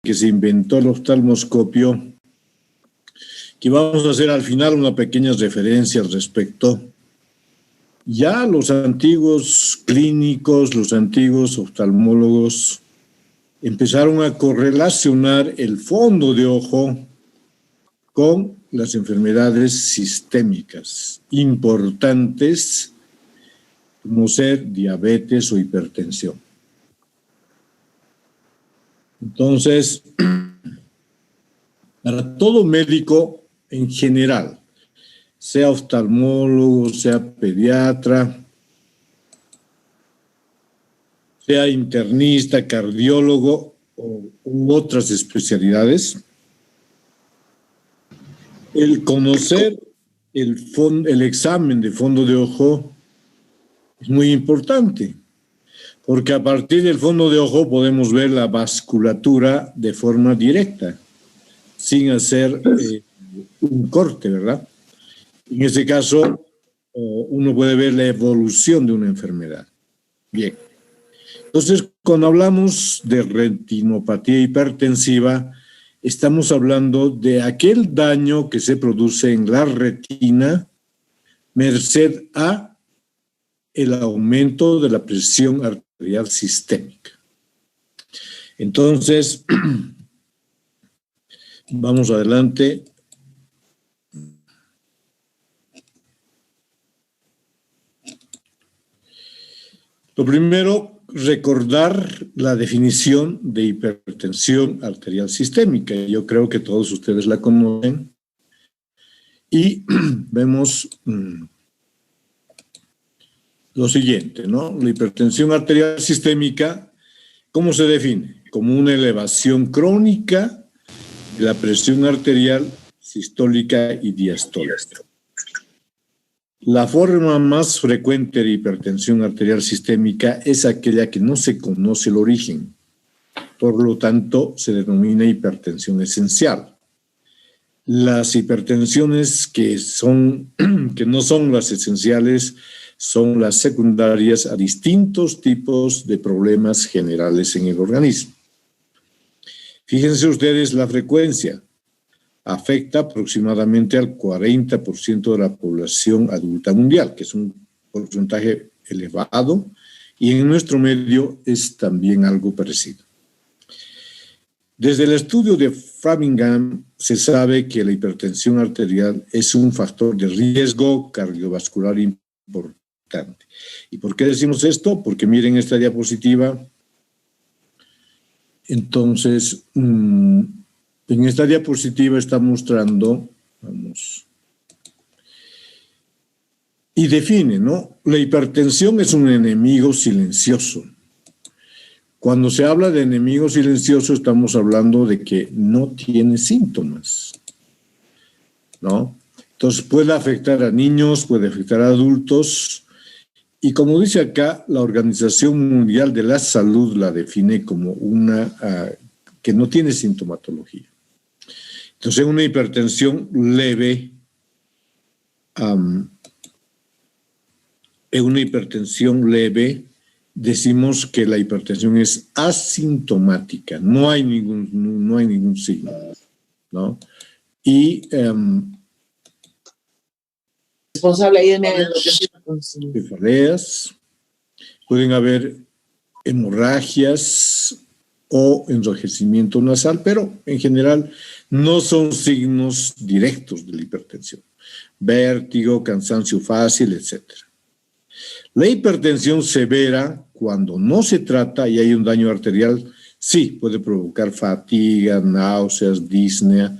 que se inventó el oftalmoscopio, que vamos a hacer al final una pequeña referencia al respecto. Ya los antiguos clínicos, los antiguos oftalmólogos empezaron a correlacionar el fondo de ojo con las enfermedades sistémicas importantes, como ser diabetes o hipertensión. Entonces, para todo médico en general, sea oftalmólogo, sea pediatra, sea internista, cardiólogo u otras especialidades, el conocer el examen de fondo de ojo es muy importante, porque a partir del fondo de ojo podemos ver la vasculatura de forma directa, sin hacer un corte, ¿verdad? En este caso, uno puede ver la evolución de una enfermedad. Bien. Entonces, cuando hablamos de retinopatía hipertensiva, estamos hablando de aquel daño que se produce en la retina merced a el aumento de la presión arterial sistémica. Entonces, vamos adelante. Lo primero, recordar la definición de hipertensión arterial sistémica. Yo creo que todos ustedes la conocen. Y vemos lo siguiente, ¿no? La hipertensión arterial sistémica, ¿cómo se define? Como una elevación crónica de la presión arterial sistólica y diastólica. La forma más frecuente de hipertensión arterial sistémica es aquella que no se conoce el origen. Por lo tanto, se denomina hipertensión esencial. Las hipertensiones que no son las esenciales son las secundarias a distintos tipos de problemas generales en el organismo. Fíjense ustedes la frecuencia. Afecta aproximadamente al 40% de la población adulta mundial, que es un porcentaje elevado, y en nuestro medio es también algo parecido. Desde el estudio de Framingham se sabe que la hipertensión arterial es un factor de riesgo cardiovascular importante. ¿Y por qué decimos esto? Porque miren esta diapositiva. Entonces, en esta diapositiva está mostrando, y define, ¿no? La hipertensión es un enemigo silencioso. Cuando se habla de enemigo silencioso, estamos hablando de que no tiene síntomas, ¿no? Entonces puede afectar a niños, puede afectar a adultos, y como dice acá, la Organización Mundial de la Salud la define como una que no tiene sintomatología. Entonces, una hipertensión leve, decimos que la hipertensión es asintomática, no hay ningún signo, ¿no? Y responsable ahí de cefaleas, pueden haber hemorragias o enrojecimiento nasal, pero en general no son signos directos de la hipertensión. Vértigo, cansancio fácil, etc. La hipertensión severa, cuando no se trata y hay un daño arterial, sí puede provocar fatiga, náuseas, disnea,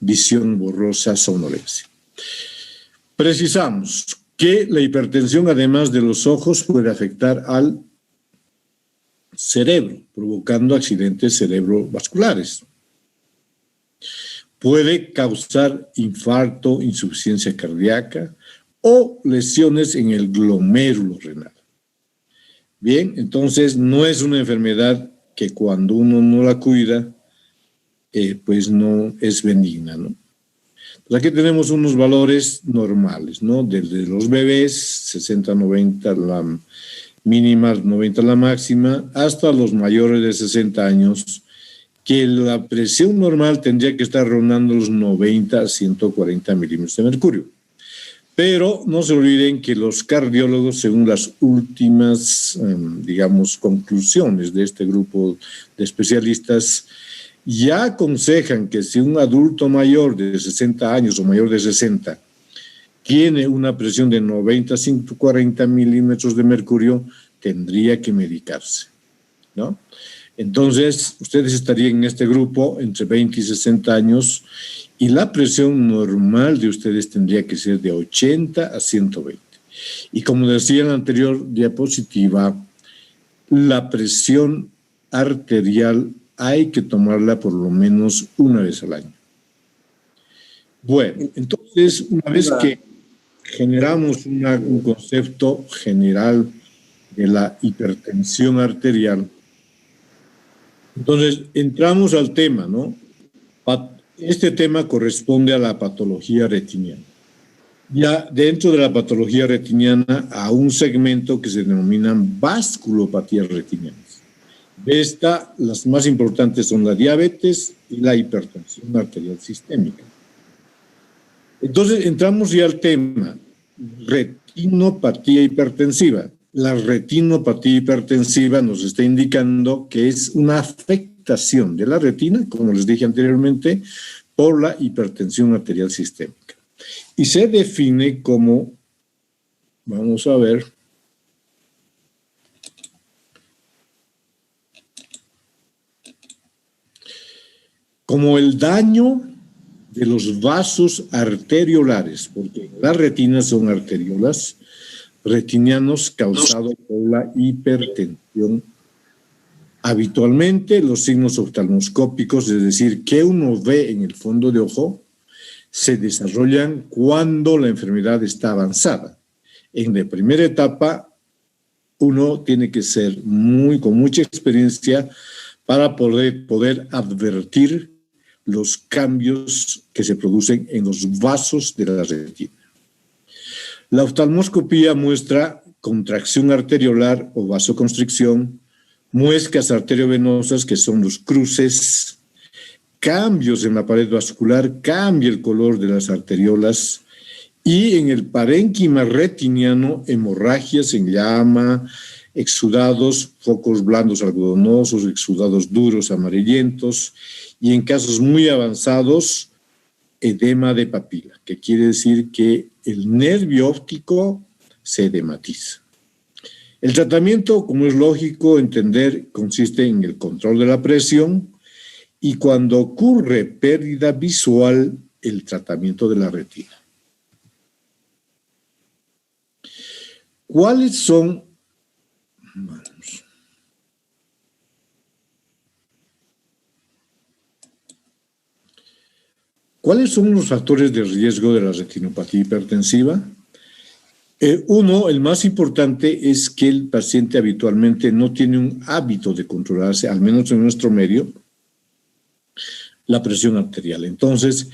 visión borrosa, somnolencia. Precisamos que la hipertensión, además de los ojos, puede afectar al cerebro, provocando accidentes cerebrovasculares. Puede causar infarto, insuficiencia cardíaca o lesiones en el glomérulo renal. Bien, entonces no es una enfermedad que cuando uno no la cuida, pues no es benigna, ¿no? Pues aquí tenemos unos valores normales, ¿no? Desde los bebés, 60-90 la mínima, 90 la máxima, hasta los mayores de 60 años, que la presión normal tendría que estar rondando los 90 a 140 milímetros de mercurio. Pero no se olviden que los cardiólogos, según las últimas, digamos, conclusiones de este grupo de especialistas, ya aconsejan que si un adulto mayor de 60 años o mayor de 60 tiene una presión de 90 a 140 milímetros de mercurio, tendría que medicarse, ¿no? Entonces, ustedes estarían en este grupo entre 20 y 60 años y la presión normal de ustedes tendría que ser de 80 a 120. Y como decía en la anterior diapositiva, la presión arterial hay que tomarla por lo menos una vez al año. Bueno, entonces, una vez que generamos un concepto general de la hipertensión arterial, entonces entramos al tema, ¿no? Este tema corresponde a la patología retiniana. Ya dentro de la patología retiniana a un segmento que se denominan vasculopatías retinianas. De esta, las más importantes son la diabetes y la hipertensión arterial sistémica. Entonces entramos ya al tema, retinopatía hipertensiva. La retinopatía hipertensiva nos está indicando que es una afectación de la retina, como les dije anteriormente, por la hipertensión arterial sistémica. Y se define como, vamos a ver, como el daño de los vasos arteriolares, porque las retinas son arteriolas, retinianos causados por la hipertensión. Habitualmente los signos oftalmoscópicos, es decir, que uno ve en el fondo de ojo, se desarrollan cuando la enfermedad está avanzada. En la primera etapa, uno tiene que ser con mucha experiencia para poder advertir los cambios que se producen en los vasos de la retina. La oftalmoscopía muestra contracción arteriolar o vasoconstricción, muescas arteriovenosas, que son los cruces, cambios en la pared vascular, cambia el color de las arteriolas, y en el parénquima retiniano, hemorragias en llama, exudados, focos blandos algodonosos, exudados duros amarillentos, y en casos muy avanzados, edema de papila, que quiere decir que el nervio óptico se edematiza. El tratamiento, como es lógico entender, consiste en el control de la presión y cuando ocurre pérdida visual, el tratamiento de la retina. ¿Cuáles son? ¿Cuáles son los factores de riesgo de la retinopatía hipertensiva? Uno, el más importante, es que el paciente habitualmente no tiene un hábito de controlarse, al menos en nuestro medio, la presión arterial. Entonces,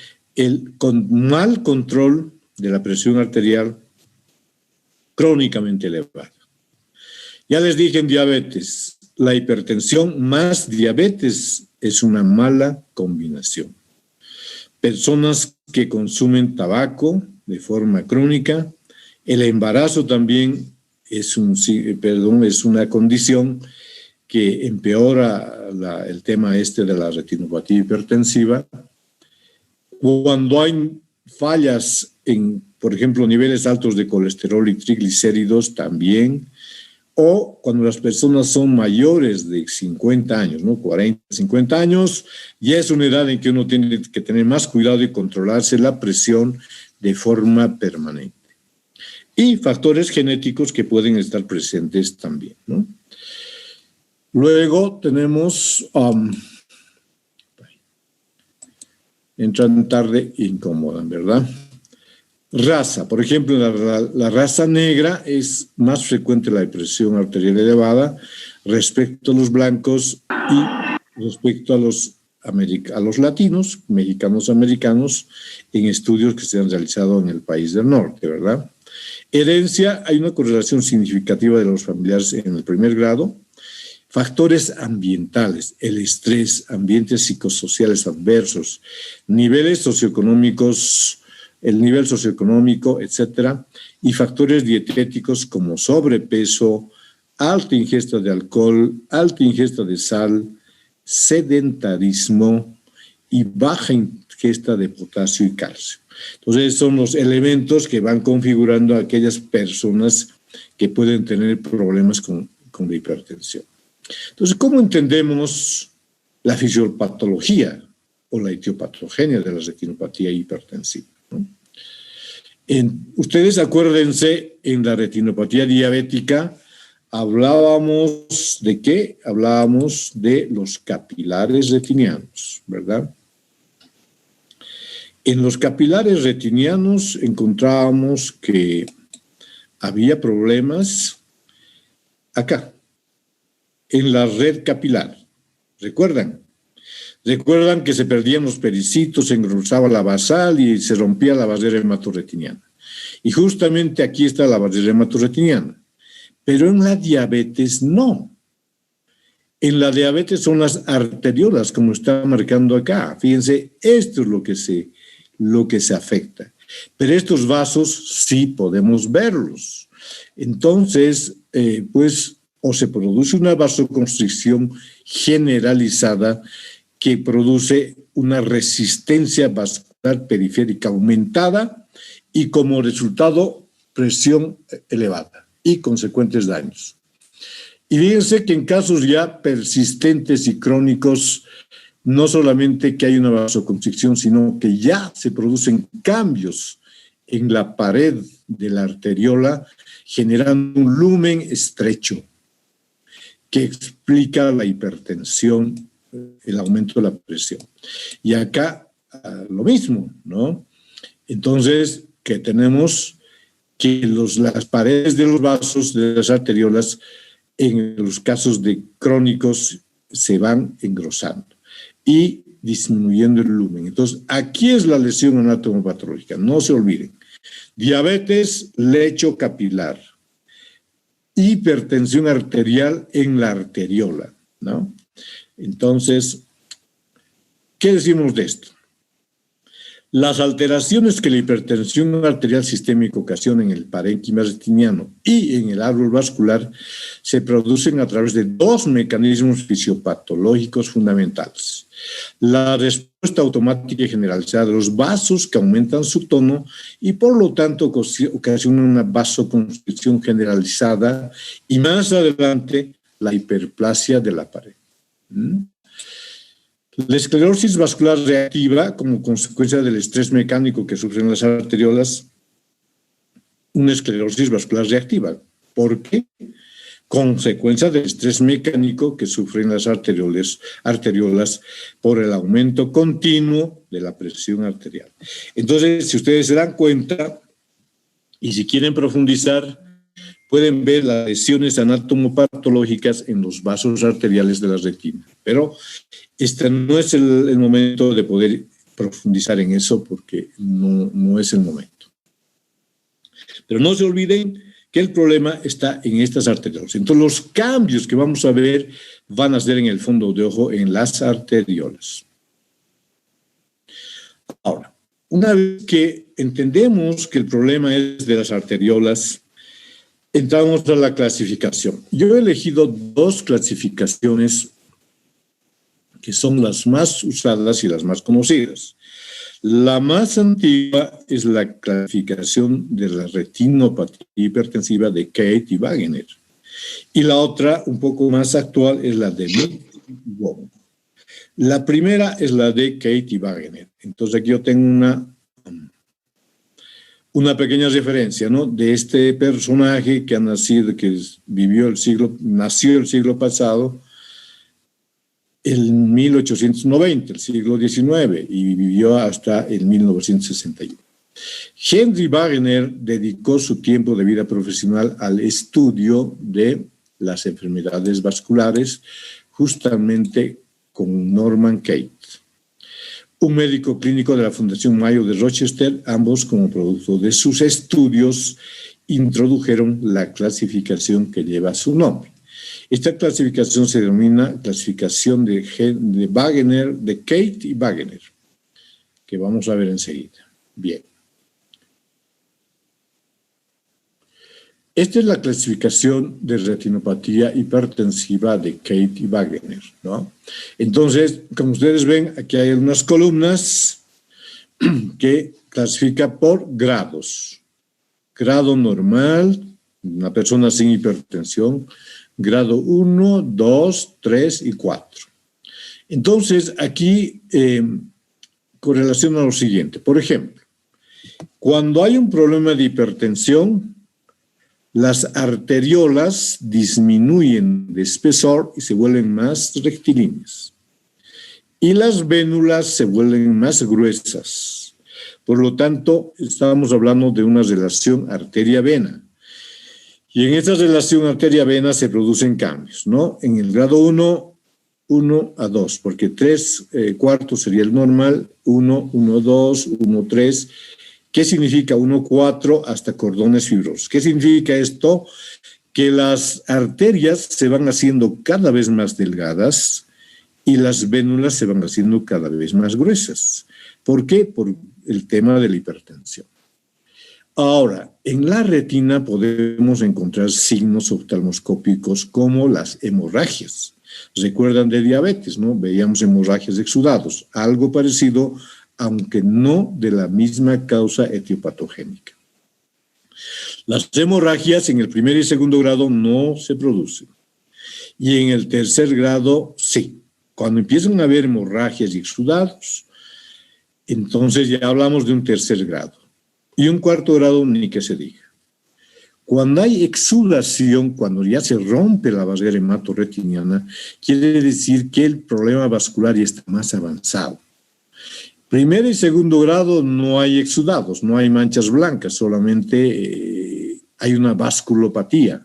con mal control de la presión arterial crónicamente elevada. Ya les dije en diabetes, la hipertensión más diabetes es una mala combinación. Personas que consumen tabaco de forma crónica, el embarazo también es una condición que empeora el tema de la retinopatía hipertensiva. Cuando hay fallas en, por ejemplo, niveles altos de colesterol y triglicéridos también, o cuando las personas son mayores de 50 años, ¿no? 40, 50 años, ya es una edad en que uno tiene que tener más cuidado y controlarse la presión de forma permanente. Y factores genéticos que pueden estar presentes también, ¿no? Luego tenemos, entran tarde e incomodan, ¿verdad? Raza, por ejemplo, la raza negra es más frecuente la presión arterial elevada respecto a los blancos y respecto a los latinos, mexicanos, americanos, en estudios que se han realizado en el país del norte, ¿verdad? Herencia, hay una correlación significativa de los familiares en el primer grado. Factores ambientales, el estrés, ambientes psicosociales adversos, niveles socioeconómicos, el nivel socioeconómico, etcétera, y factores dietéticos como sobrepeso, alta ingesta de alcohol, alta ingesta de sal, sedentarismo y baja ingesta de potasio y calcio. Entonces, son los elementos que van configurando a aquellas personas que pueden tener problemas con la hipertensión. Entonces, ¿cómo entendemos la fisiopatología o la etiopatogenia de la retinopatía hipertensiva, ¿no? Ustedes acuérdense, en la retinopatía diabética hablábamos de qué? Hablábamos de los capilares retinianos, ¿verdad? En los capilares retinianos encontrábamos que había problemas acá, en la red capilar. ¿Recuerdan? Recuerdan que se perdían los pericitos, se engrosaba la basal y se rompía la barrera hematorretiniana. Y justamente aquí está la barrera hematorretiniana. Pero en la diabetes no. En la diabetes son las arteriolas, como está marcando acá. Fíjense, esto es lo que se afecta. Pero estos vasos sí podemos verlos. Entonces, pues, o se produce una vasoconstricción generalizada que produce una resistencia vascular periférica aumentada y como resultado presión elevada y consecuentes daños. Y fíjense que en casos ya persistentes y crónicos, no solamente que hay una vasoconstricción, sino que ya se producen cambios en la pared de la arteriola, generando un lumen estrecho que explica la hipertensión, el aumento de la presión. Y acá lo mismo, ¿no? Entonces, que tenemos que las paredes de los vasos, de las arteriolas, en los casos de crónicos, se van engrosando y disminuyendo el lumen. Entonces, aquí es la lesión anatomopatológica, no se olviden. Diabetes, lecho capilar. Hipertensión arterial en la arteriola, ¿no? Entonces, ¿qué decimos de esto? Las alteraciones que la hipertensión arterial sistémica ocasiona en el parénquima retiniano y en el árbol vascular se producen a través de dos mecanismos fisiopatológicos fundamentales. La respuesta automática y generalizada de los vasos que aumentan su tono y por lo tanto ocasionan una vasoconstricción generalizada y más adelante la hiperplasia de la pared. La esclerosis vascular reactiva, como consecuencia del estrés mecánico que sufren las arteriolas, una esclerosis vascular reactiva. ¿Por qué? Consecuencia del estrés mecánico que sufren las arteriolas por el aumento continuo de la presión arterial. Entonces, si ustedes se dan cuenta, y si quieren profundizar, pueden ver las lesiones anatomopatológicas en los vasos arteriales de la retina. Pero este no es el momento de poder profundizar en eso porque no es el momento. Pero no se olviden que el problema está en estas arteriolas. Entonces, los cambios que vamos a ver van a ser en el fondo de ojo en las arteriolas. Ahora, una vez que entendemos que el problema es de las arteriolas, entramos a la clasificación. Yo he elegido dos clasificaciones que son las más usadas y las más conocidas. La más antigua es la clasificación de la retinopatía hipertensiva de Kate y Wagener. Y la otra, un poco más actual, es la de Mitchell y Wong. La primera es la de Kate y Wagener. Entonces aquí yo tengo una pequeña referencia, ¿no? De este personaje que ha nacido, nació el siglo pasado, en 1890, el siglo XIX, y vivió hasta el 1961. Henry Wagener dedicó su tiempo de vida profesional al estudio de las enfermedades vasculares, justamente con Norman Kate, un médico clínico de la Fundación Mayo de Rochester. Ambos, como producto de sus estudios, introdujeron la clasificación que lleva su nombre. Esta clasificación se denomina clasificación de Wagener, de Kate y Wagener, que vamos a ver enseguida. Bien. Esta es la clasificación de retinopatía hipertensiva de Kate y Wagener, ¿no? Entonces, como ustedes ven, aquí hay unas columnas que clasifica por grados. Grado normal, una persona sin hipertensión, grado 1, 2, 3 y 4. Entonces, aquí correlaciona lo siguiente. Por ejemplo, cuando hay un problema de hipertensión, las arteriolas disminuyen de espesor y se vuelven más rectilíneas. Y las vénulas se vuelven más gruesas. Por lo tanto, estamos hablando de una relación arteria-vena. Y en esta relación arteria-vena se producen cambios, ¿no? En el grado 1, 1 a 2, porque 3 cuartos sería el normal, 1, 1, 2, 1, 3. ¿Qué significa 1,4 hasta cordones fibrosos? ¿Qué significa esto? Que las arterias se van haciendo cada vez más delgadas y las vénulas se van haciendo cada vez más gruesas. ¿Por qué? Por el tema de la hipertensión. Ahora, en la retina podemos encontrar signos oftalmoscópicos como las hemorragias. ¿Recuerdan de diabetes, no? Veíamos hemorragias de exudados, algo parecido, aunque no de la misma causa etiopatogénica. Las hemorragias en el primer y segundo grado no se producen. Y en el tercer grado, sí. Cuando empiezan a haber hemorragias y exudados, entonces ya hablamos de un tercer grado. Y un cuarto grado, ni que se diga. Cuando hay exudación, cuando ya se rompe la barrera hematorretiniana, quiere decir que el problema vascular ya está más avanzado. Primer y segundo grado no hay exudados, no hay manchas blancas, solamente hay una vasculopatía.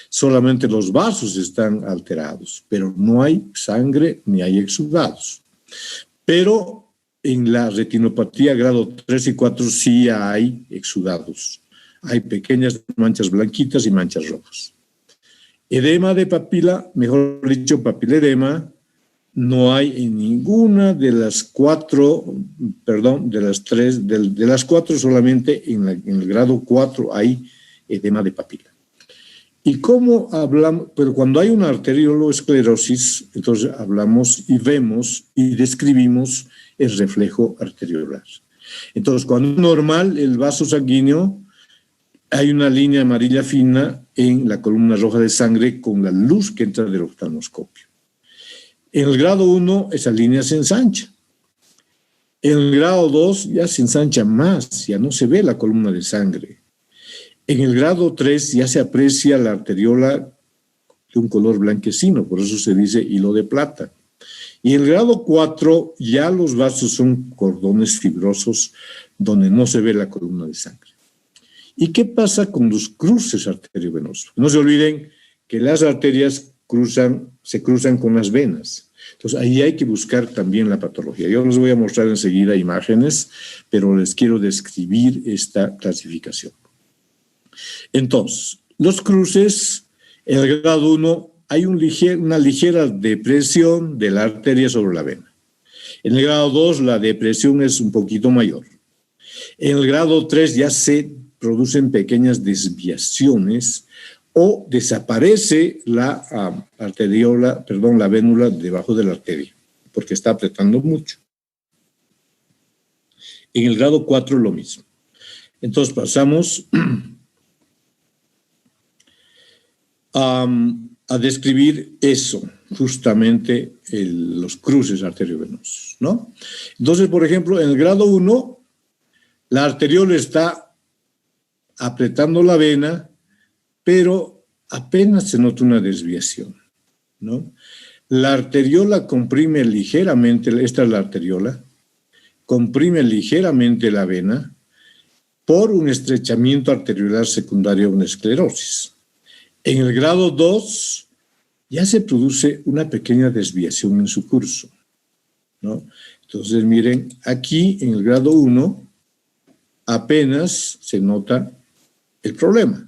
Solamente los vasos están alterados, pero no hay sangre ni hay exudados. Pero en la retinopatía grado 3 y 4 sí hay exudados. Hay pequeñas manchas blanquitas y manchas rojas. Edema de papila, mejor dicho, papiledema, no hay en ninguna de las cuatro, de las cuatro solamente en el grado 4 hay edema de papila. ¿Y cómo hablamos? Pero cuando hay una arterioloesclerosis, entonces hablamos y vemos y describimos el reflejo arteriolar. Entonces, cuando es normal el vaso sanguíneo, hay una línea amarilla fina en la columna roja de sangre con la luz que entra del oftalmoscopio. En el grado 1, esa línea se ensancha. En el grado 2 ya se ensancha más, ya no se ve la columna de sangre. En el grado 3 ya se aprecia la arteriola de un color blanquecino, por eso se dice hilo de plata. Y en el grado 4 ya los vasos son cordones fibrosos donde no se ve la columna de sangre. ¿Y qué pasa con los cruces arteriovenosos? No se olviden que las arterias se cruzan con las venas. Entonces, ahí hay que buscar también la patología. Yo les voy a mostrar enseguida imágenes, pero les quiero describir esta clasificación. Entonces, los cruces, en el grado 1, hay una ligera depresión de la arteria sobre la vena. En el grado 2, la depresión es un poquito mayor. En el grado 3 ya se producen pequeñas desviaciones o desaparece la la vénula debajo de la arteria, porque está apretando mucho. En el grado 4 lo mismo. Entonces pasamos a describir eso, justamente los cruces arteriovenosos, ¿no? Entonces, por ejemplo, en el grado 1, la arteriola está apretando la vena, pero apenas se nota una desviación, ¿no? La arteriola comprime ligeramente, esta es la arteriola, comprime ligeramente la vena por un estrechamiento arteriolar secundario a una esclerosis. En el grado 2 ya se produce una pequeña desviación en su curso, ¿no? Entonces, miren, aquí en el grado 1 apenas se nota el problema.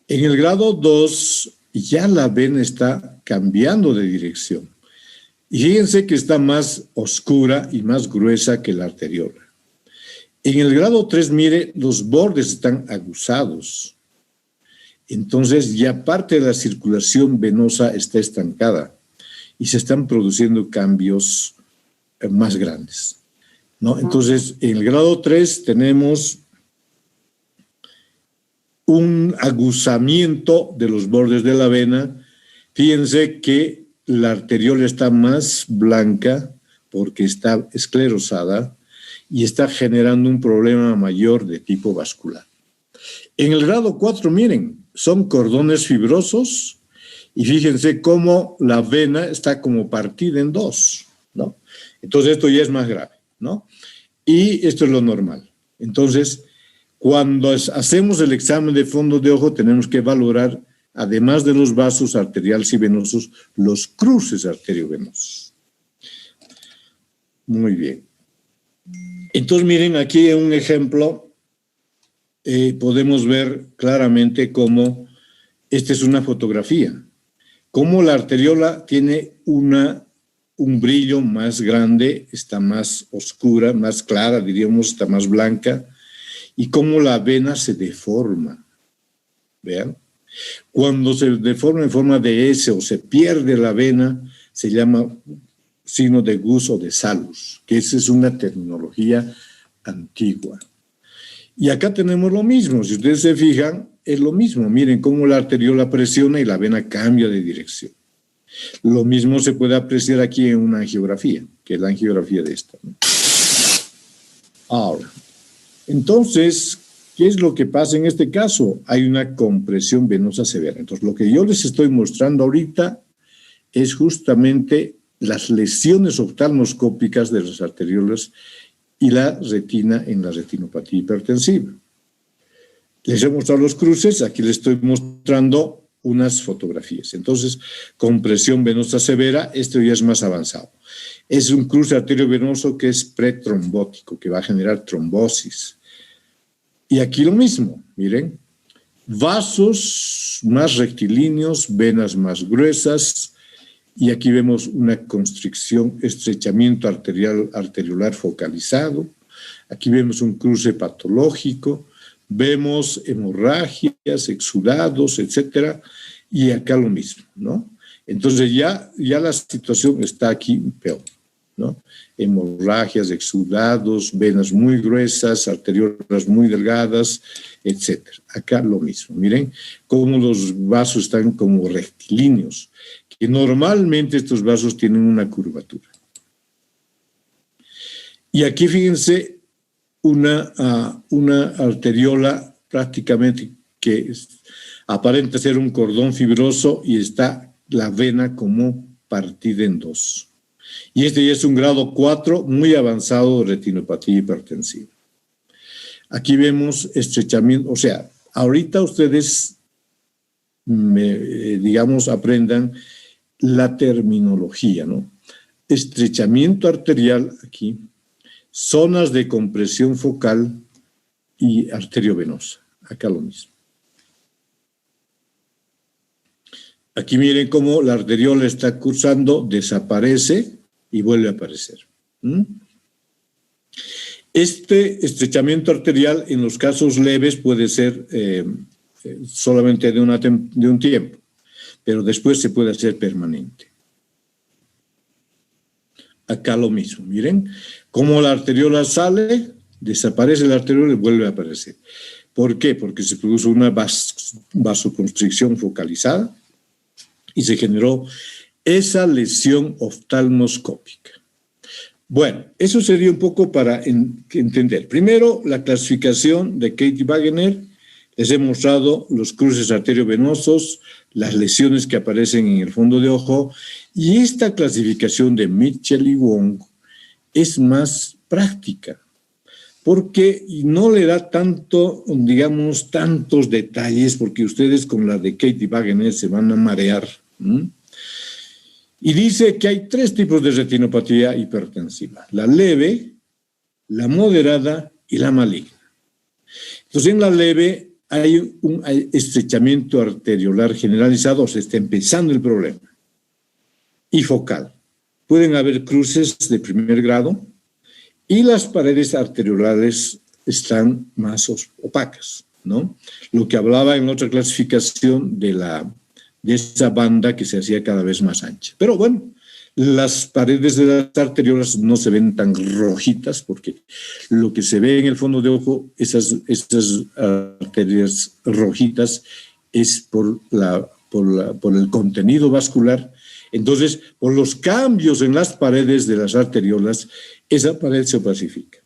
En el grado 2 y ya la vena está cambiando de dirección. Y fíjense que está más oscura y más gruesa que la arteriola. En el grado 3, mire, los bordes están aguzados. Entonces ya parte de la circulación venosa está estancada y se están produciendo cambios más grandes, ¿no? Entonces, en el grado 3 tenemos un aguzamiento de los bordes de la vena. Fíjense que la arteriola está más blanca porque está esclerosada y está generando un problema mayor de tipo vascular. En el grado 4, miren, son cordones fibrosos y fíjense cómo la vena está como partida en dos, ¿no? Entonces esto ya es más grave, ¿no? Y esto es lo normal. Entonces, cuando hacemos el examen de fondo de ojo, tenemos que valorar, además de los vasos arteriales y venosos, los cruces arteriovenosos. Muy bien. Entonces, miren, aquí en un ejemplo podemos ver claramente cómo esta es una fotografía, cómo la arteriola tiene un brillo más grande, está más oscura, más clara, diríamos, está más blanca, y cómo la vena se deforma. ¿Vean? Cuando se deforma en forma de S o se pierde la vena, se llama signo de Gus o de Salus, que esa es una terminología antigua. Y acá tenemos lo mismo, si ustedes se fijan, es lo mismo. Miren cómo la arteriola presiona y la vena cambia de dirección. Lo mismo se puede apreciar aquí en una angiografía, que es la angiografía de esta, ¿no? Ahora, entonces, ¿qué es lo que pasa en este caso? Hay una compresión venosa severa. Entonces, lo que yo les estoy mostrando ahorita es justamente las lesiones oftalmoscópicas de las arteriolas y la retina en la retinopatía hipertensiva. Les he mostrado los cruces, aquí les estoy mostrando unas fotografías. Entonces, compresión venosa severa, esto ya es más avanzado. Es un cruce arteriovenoso que es pretrombótico, que va a generar trombosis. Y aquí lo mismo, miren, vasos más rectilíneos, venas más gruesas, y aquí vemos una constricción, estrechamiento arteriolar focalizado. Aquí vemos un cruce patológico, vemos hemorragias, exudados, etcétera, y acá lo mismo, ¿no? Entonces ya la situación está aquí peor, ¿no? Hemorragias, exudados, venas muy gruesas, arteriolas muy delgadas, etcétera. Acá lo mismo. Miren cómo los vasos están como rectilíneos, que normalmente estos vasos tienen una curvatura. Y aquí fíjense una arteriola prácticamente que aparenta ser un cordón fibroso y está la vena como partida en dos. Y este ya es un grado 4 muy avanzado de retinopatía hipertensiva. Aquí vemos estrechamiento, o sea, ahorita ustedes, digamos, aprendan la terminología, ¿no? Estrechamiento arterial aquí, zonas de compresión focal y arteriovenosa. Acá lo mismo. Aquí miren cómo la arteriola está cursando, desaparece y vuelve a aparecer. Este estrechamiento arterial en los casos leves puede ser solamente de un tiempo, pero después se puede hacer permanente. Acá lo mismo, miren, cómo la arteriola sale, desaparece la arteriola y vuelve a aparecer. ¿Por qué? Porque se produce una vasoconstricción focalizada y se generó esa lesión oftalmoscópica. Bueno, eso sería un poco para entender. Primero, la clasificación de Katie Wagener. Les he mostrado los cruces arteriovenosos, las lesiones que aparecen en el fondo de ojo, y esta clasificación de Mitchell y Wong es más práctica, porque no le da tanto, digamos, tantos detalles, porque ustedes con la de Katie Wagener se van a marear. Y dice que hay 3 tipos de retinopatía hipertensiva: la leve, la moderada y la maligna. Entonces, en la leve hay un estrechamiento arteriolar generalizado, se está empezando el problema, y focal. Pueden haber cruces de primer grado y las paredes arteriolares están más opacas, ¿no? Lo que hablaba en la otra clasificación de esa banda que se hacía cada vez más ancha. Pero bueno, las paredes de las arteriolas no se ven tan rojitas porque lo que se ve en el fondo de ojo, esas arterias rojitas, es por el contenido vascular. Entonces, por los cambios en las paredes de las arteriolas, esa pared se opacifica.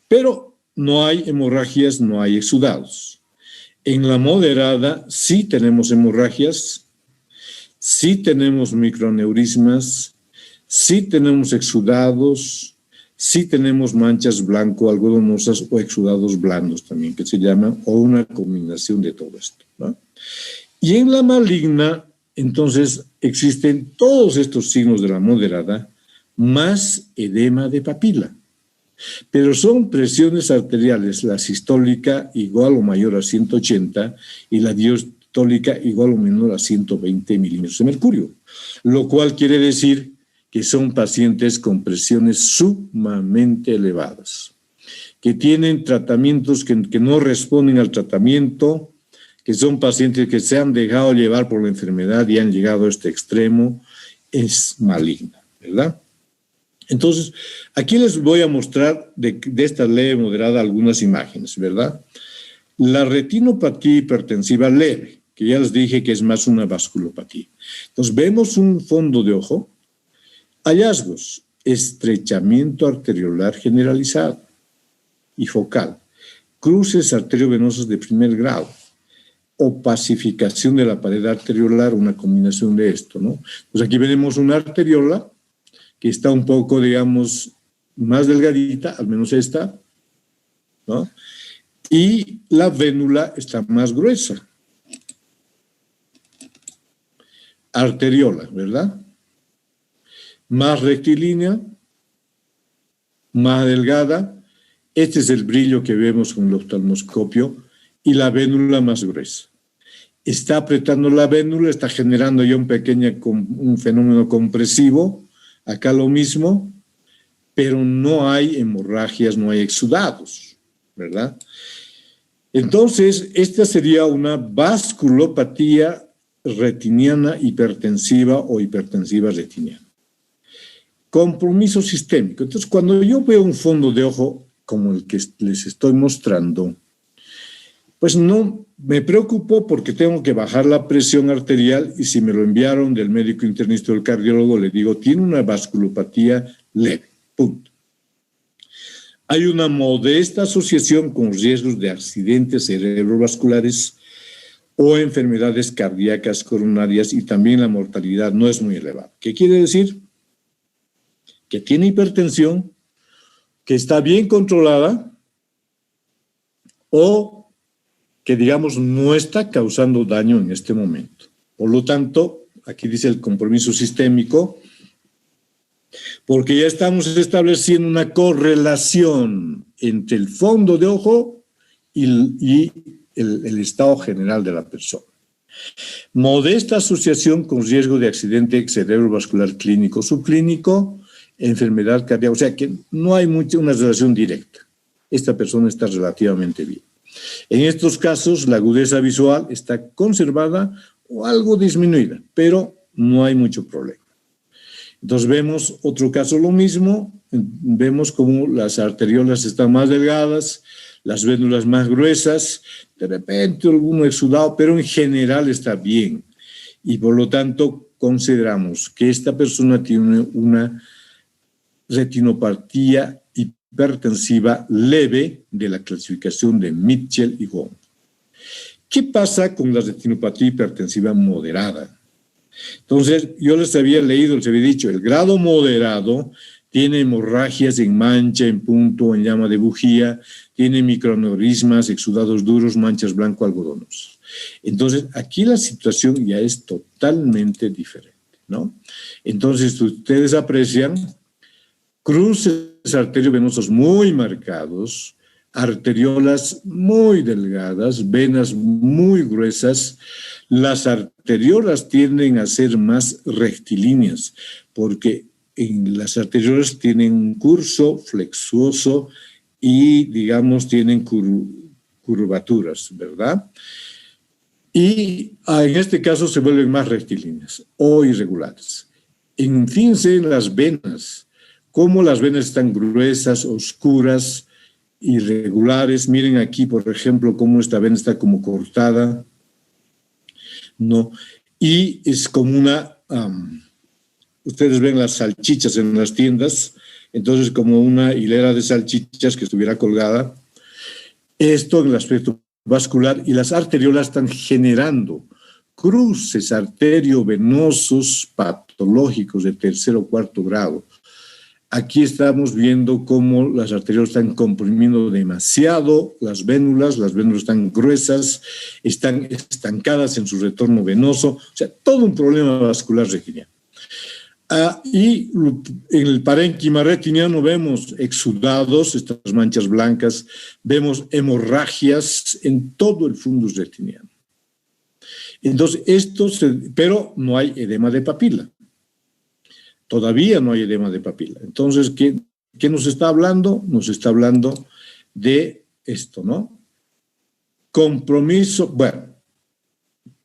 Pero no hay hemorragias, no hay exudados. En la moderada sí tenemos hemorragias, sí tenemos microaneurismas, sí tenemos exudados, sí tenemos manchas blanco-algodonosas o exudados blandos también, que se llaman, o una combinación de todo esto, ¿no? Y en la maligna, entonces, existen todos estos signos de la moderada, más edema de papila. Pero son presiones arteriales, la sistólica igual o mayor a 180 y la diastólica igual o menor a 120 milímetros de mercurio, lo cual quiere decir que son pacientes con presiones sumamente elevadas, que tienen tratamientos que no responden al tratamiento, que son pacientes que se han dejado llevar por la enfermedad y han llegado a este extremo, es maligna, ¿verdad? Entonces, aquí les voy a mostrar de esta leve moderada algunas imágenes, ¿verdad? La retinopatía hipertensiva leve, que ya les dije que es más una vasculopatía. Entonces, vemos un fondo de ojo, hallazgos, estrechamiento arteriolar generalizado y focal, cruces arteriovenosos de primer grado, opacificación de la pared arteriolar, una combinación de esto, ¿no? Pues aquí tenemos una arteriola que está un poco, digamos, más delgadita, al menos esta, ¿no? Y la vénula está más gruesa. Arteriola, ¿verdad? Más rectilínea, más delgada. Este es el brillo que vemos con el oftalmoscopio y la vénula más gruesa. Está apretando la vénula, está generando ya un fenómeno compresivo. Acá lo mismo, pero no hay hemorragias, no hay exudados, ¿verdad? Entonces, esta sería una vasculopatía retiniana hipertensiva o hipertensiva retiniana. Compromiso sistémico. Entonces, cuando yo veo un fondo de ojo como el que les estoy mostrando, pues no me preocupo porque tengo que bajar la presión arterial y si me lo enviaron del médico internista o del cardiólogo, le digo, tiene una vasculopatía leve, punto. Hay una modesta asociación con riesgos de accidentes cerebrovasculares o enfermedades cardíacas coronarias y también la mortalidad no es muy elevada. ¿Qué quiere decir? Que tiene hipertensión, que está bien controlada o que, digamos, no está causando daño en este momento. Por lo tanto, aquí dice el compromiso sistémico, porque ya estamos estableciendo una correlación entre el fondo de ojo y el estado general de la persona. Modesta asociación con riesgo de accidente cerebrovascular clínico, subclínico, enfermedad cardíaca, o sea que no hay una relación directa. Esta persona está relativamente bien. En estos casos, la agudeza visual está conservada o algo disminuida, pero no hay mucho problema. Entonces vemos otro caso lo mismo, vemos como las arteriolas están más delgadas, las vénulas más gruesas, de repente alguno exudado, pero en general está bien. Y por lo tanto consideramos que esta persona tiene una retinopatía hipertensiva leve de la clasificación de Mitchell y Wong. ¿Qué pasa con la retinopatía hipertensiva moderada? Entonces, yo les había dicho, el grado moderado tiene hemorragias en mancha, en punto, en llama de bujía, tiene microaneurismas, exudados duros, manchas blanco-algodonosas. Entonces, aquí la situación ya es totalmente diferente, ¿no? Entonces, ustedes aprecian cruces arteriovenosos muy marcados, arteriolas muy delgadas, venas muy gruesas. Las arteriolas tienden a ser más rectilíneas porque en las arteriolas tienen un curso flexuoso y, digamos, tienen curvaturas, ¿verdad? Y en este caso se vuelven más rectilíneas o irregulares. Fíjense en las venas, cómo las venas están gruesas, oscuras, irregulares. Miren aquí, por ejemplo, cómo esta vena está como cortada, ¿no? Y es como una, ustedes ven las salchichas en las tiendas, entonces como una hilera de salchichas que estuviera colgada. Esto en el aspecto vascular, y las arteriolas están generando cruces arteriovenosos patológicos de tercer o cuarto grado. Aquí estamos viendo cómo las arteriolas están comprimiendo demasiado las vénulas están gruesas, están estancadas en su retorno venoso, o sea, todo un problema vascular retiniano. Y en el parénquima retiniano vemos exudados, estas manchas blancas, vemos hemorragias en todo el fundus retiniano. Entonces, pero no hay edema de papila. Todavía no hay edema de papila. Entonces, ¿qué nos está hablando? Nos está hablando de esto, ¿no? Compromiso, bueno,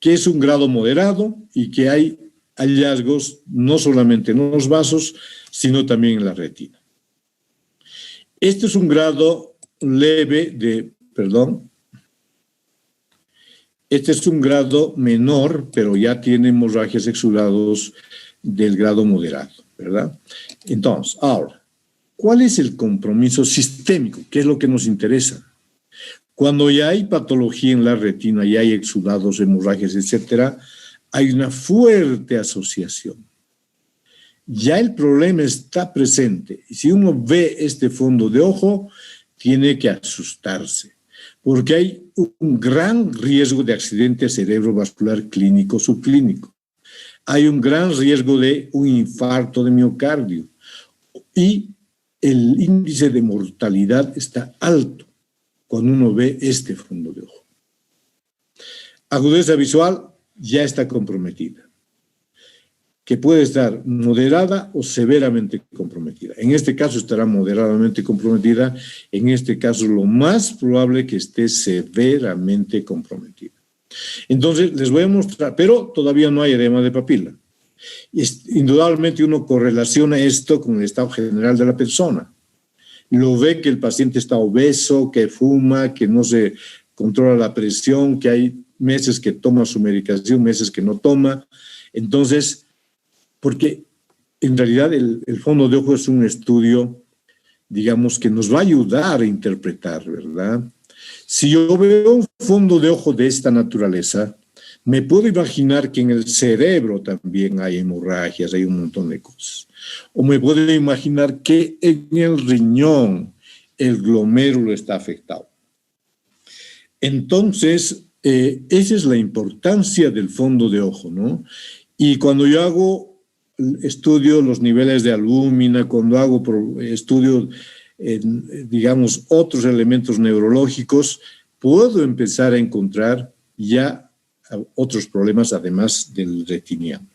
que es un grado moderado y que hay hallazgos no solamente en los vasos, sino también en la retina. Este es un grado leve este es un grado menor, pero ya tiene hemorragias exudados del grado moderado, ¿verdad? Entonces, ahora, ¿cuál es el compromiso sistémico? ¿Qué es lo que nos interesa? Cuando ya hay patología en la retina, ya hay exudados, hemorragias, etcétera, hay una fuerte asociación. Ya el problema está presente. Y si uno ve este fondo de ojo, tiene que asustarse, porque hay un gran riesgo de accidente cerebrovascular clínico subclínico. Hay un gran riesgo de un infarto de miocardio y el índice de mortalidad está alto cuando uno ve este fondo de ojo. Agudeza visual ya está comprometida, que puede estar moderada o severamente comprometida. En este caso estará moderadamente comprometida, en este caso lo más probable que esté severamente comprometida. Entonces les voy a mostrar, pero todavía no hay edema de papila. Indudablemente uno correlaciona esto con el estado general de la persona. Lo ve que el paciente está obeso, que fuma, que no se controla la presión, que hay meses que toma su medicación, meses que no toma. Entonces, porque en realidad el fondo de ojo es un estudio, digamos, que nos va a ayudar a interpretar, ¿verdad? Si yo veo un fondo de ojo de esta naturaleza, me puedo imaginar que en el cerebro también hay hemorragias, hay un montón de cosas. O me puedo imaginar que en el riñón el glomérulo está afectado. Entonces, esa es la importancia del fondo de ojo, ¿no? Y cuando yo estudio los niveles de albúmina, cuando estudio, digamos, otros elementos neurológicos, puedo empezar a encontrar ya otros problemas además del retiniano.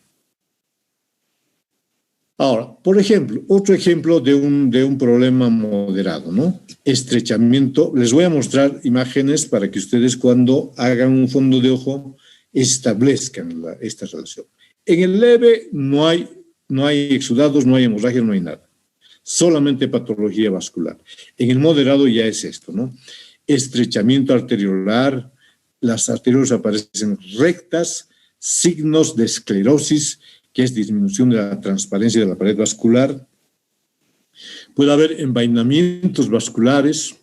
Ahora, por ejemplo, otro ejemplo de un problema moderado, ¿no? Estrechamiento. Les voy a mostrar imágenes para que ustedes cuando hagan un fondo de ojo establezcan esta relación. En el leve no hay exudados, no hay hemorragias, no hay nada. Solamente patología vascular. En el moderado ya es esto, ¿no? Estrechamiento arteriolar, las arteriolas aparecen rectas, signos de esclerosis, que es disminución de la transparencia de la pared vascular. Puede haber envainamientos vasculares,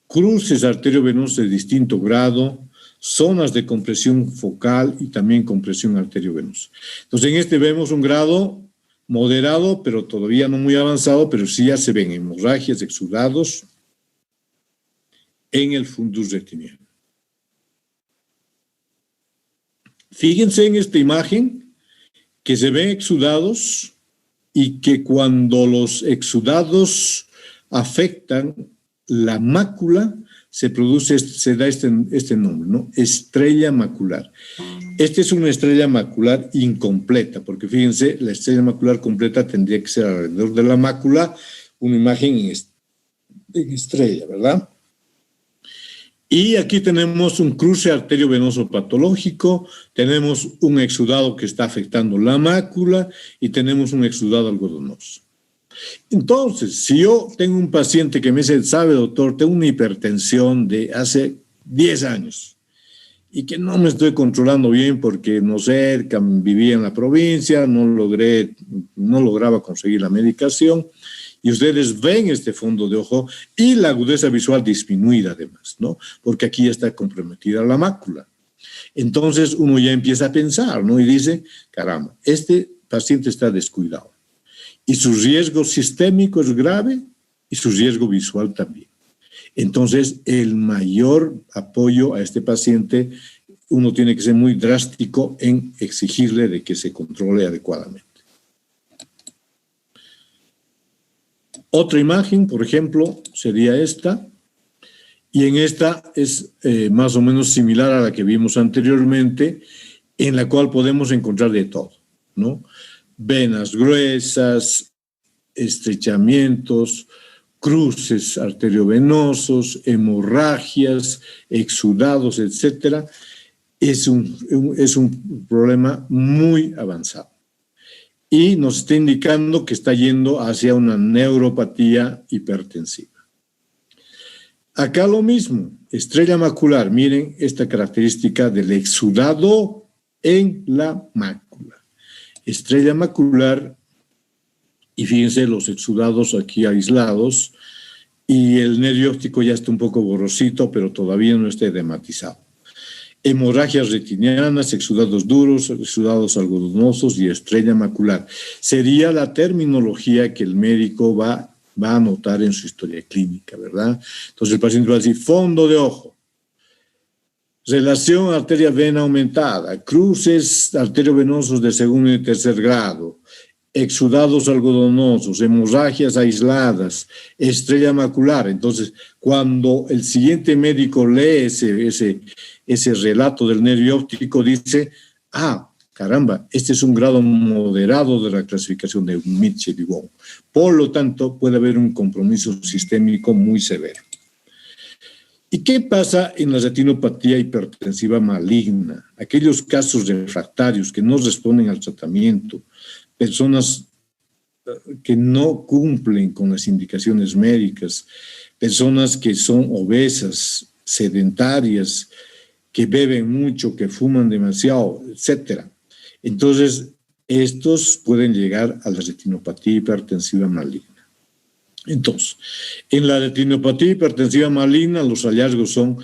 cruces arteriovenosos de distinto grado, zonas de compresión focal y también compresión arteriovenosa. Entonces, en este vemos un grado moderado, pero todavía no muy avanzado, pero sí ya se ven hemorragias, exudados en el fundus retiniano. Fíjense en esta imagen que se ven exudados y que cuando los exudados afectan la mácula se da este nombre, ¿no? Estrella macular. Esta es una estrella macular incompleta, porque fíjense, la estrella macular completa tendría que ser alrededor de la mácula una imagen en estrella, ¿verdad? Y aquí tenemos un cruce arteriovenoso patológico, tenemos un exudado que está afectando la mácula y tenemos un exudado algodonoso. Entonces, si yo tengo un paciente que me dice, sabe doctor, tengo una hipertensión de hace 10 años y que no me estoy controlando bien porque, no sé, vivía en la provincia, no lograba conseguir la medicación, y ustedes ven este fondo de ojo y la agudeza visual disminuida además, ¿no? Porque aquí ya está comprometida la mácula. Entonces uno ya empieza a pensar, ¿no? Y dice, caramba, este paciente está descuidado. Y su riesgo sistémico es grave y su riesgo visual también. Entonces, el mayor apoyo a este paciente, uno tiene que ser muy drástico en exigirle de que se controle adecuadamente. Otra imagen, por ejemplo, sería esta. Y en esta es más o menos similar a la que vimos anteriormente, en la cual podemos encontrar de todo, ¿no? Venas gruesas, estrechamientos, cruces arteriovenosos, hemorragias, exudados, etc. Es un problema muy avanzado. Y nos está indicando que está yendo hacia una neuropatía hipertensiva. Acá lo mismo, estrella macular, miren esta característica del exudado en la mácula. Estrella macular, y fíjense los exudados aquí aislados, y el nervio óptico ya está un poco borrosito, pero todavía no está edematizado. Hemorragias retinianas, exudados duros, exudados algodonosos y estrella macular. Sería la terminología que el médico va a anotar en su historia clínica, ¿verdad? Entonces el paciente va a decir fondo de ojo, relación arteria-vena aumentada, cruces arteriovenosos de segundo y tercer grado, exudados algodonosos, hemorragias aisladas, estrella macular. Entonces, cuando el siguiente médico lee ese relato del nervio óptico, dice, caramba, este es un grado moderado de la clasificación de Mitchell y Wong. Por lo tanto, puede haber un compromiso sistémico muy severo. ¿Y qué pasa en la retinopatía hipertensiva maligna? Aquellos casos refractarios que no responden al tratamiento, personas que no cumplen con las indicaciones médicas, personas que son obesas, sedentarias, que beben mucho, que fuman demasiado, etc. Entonces, estos pueden llegar a la retinopatía hipertensiva maligna. Entonces, en la retinopatía hipertensiva maligna los hallazgos son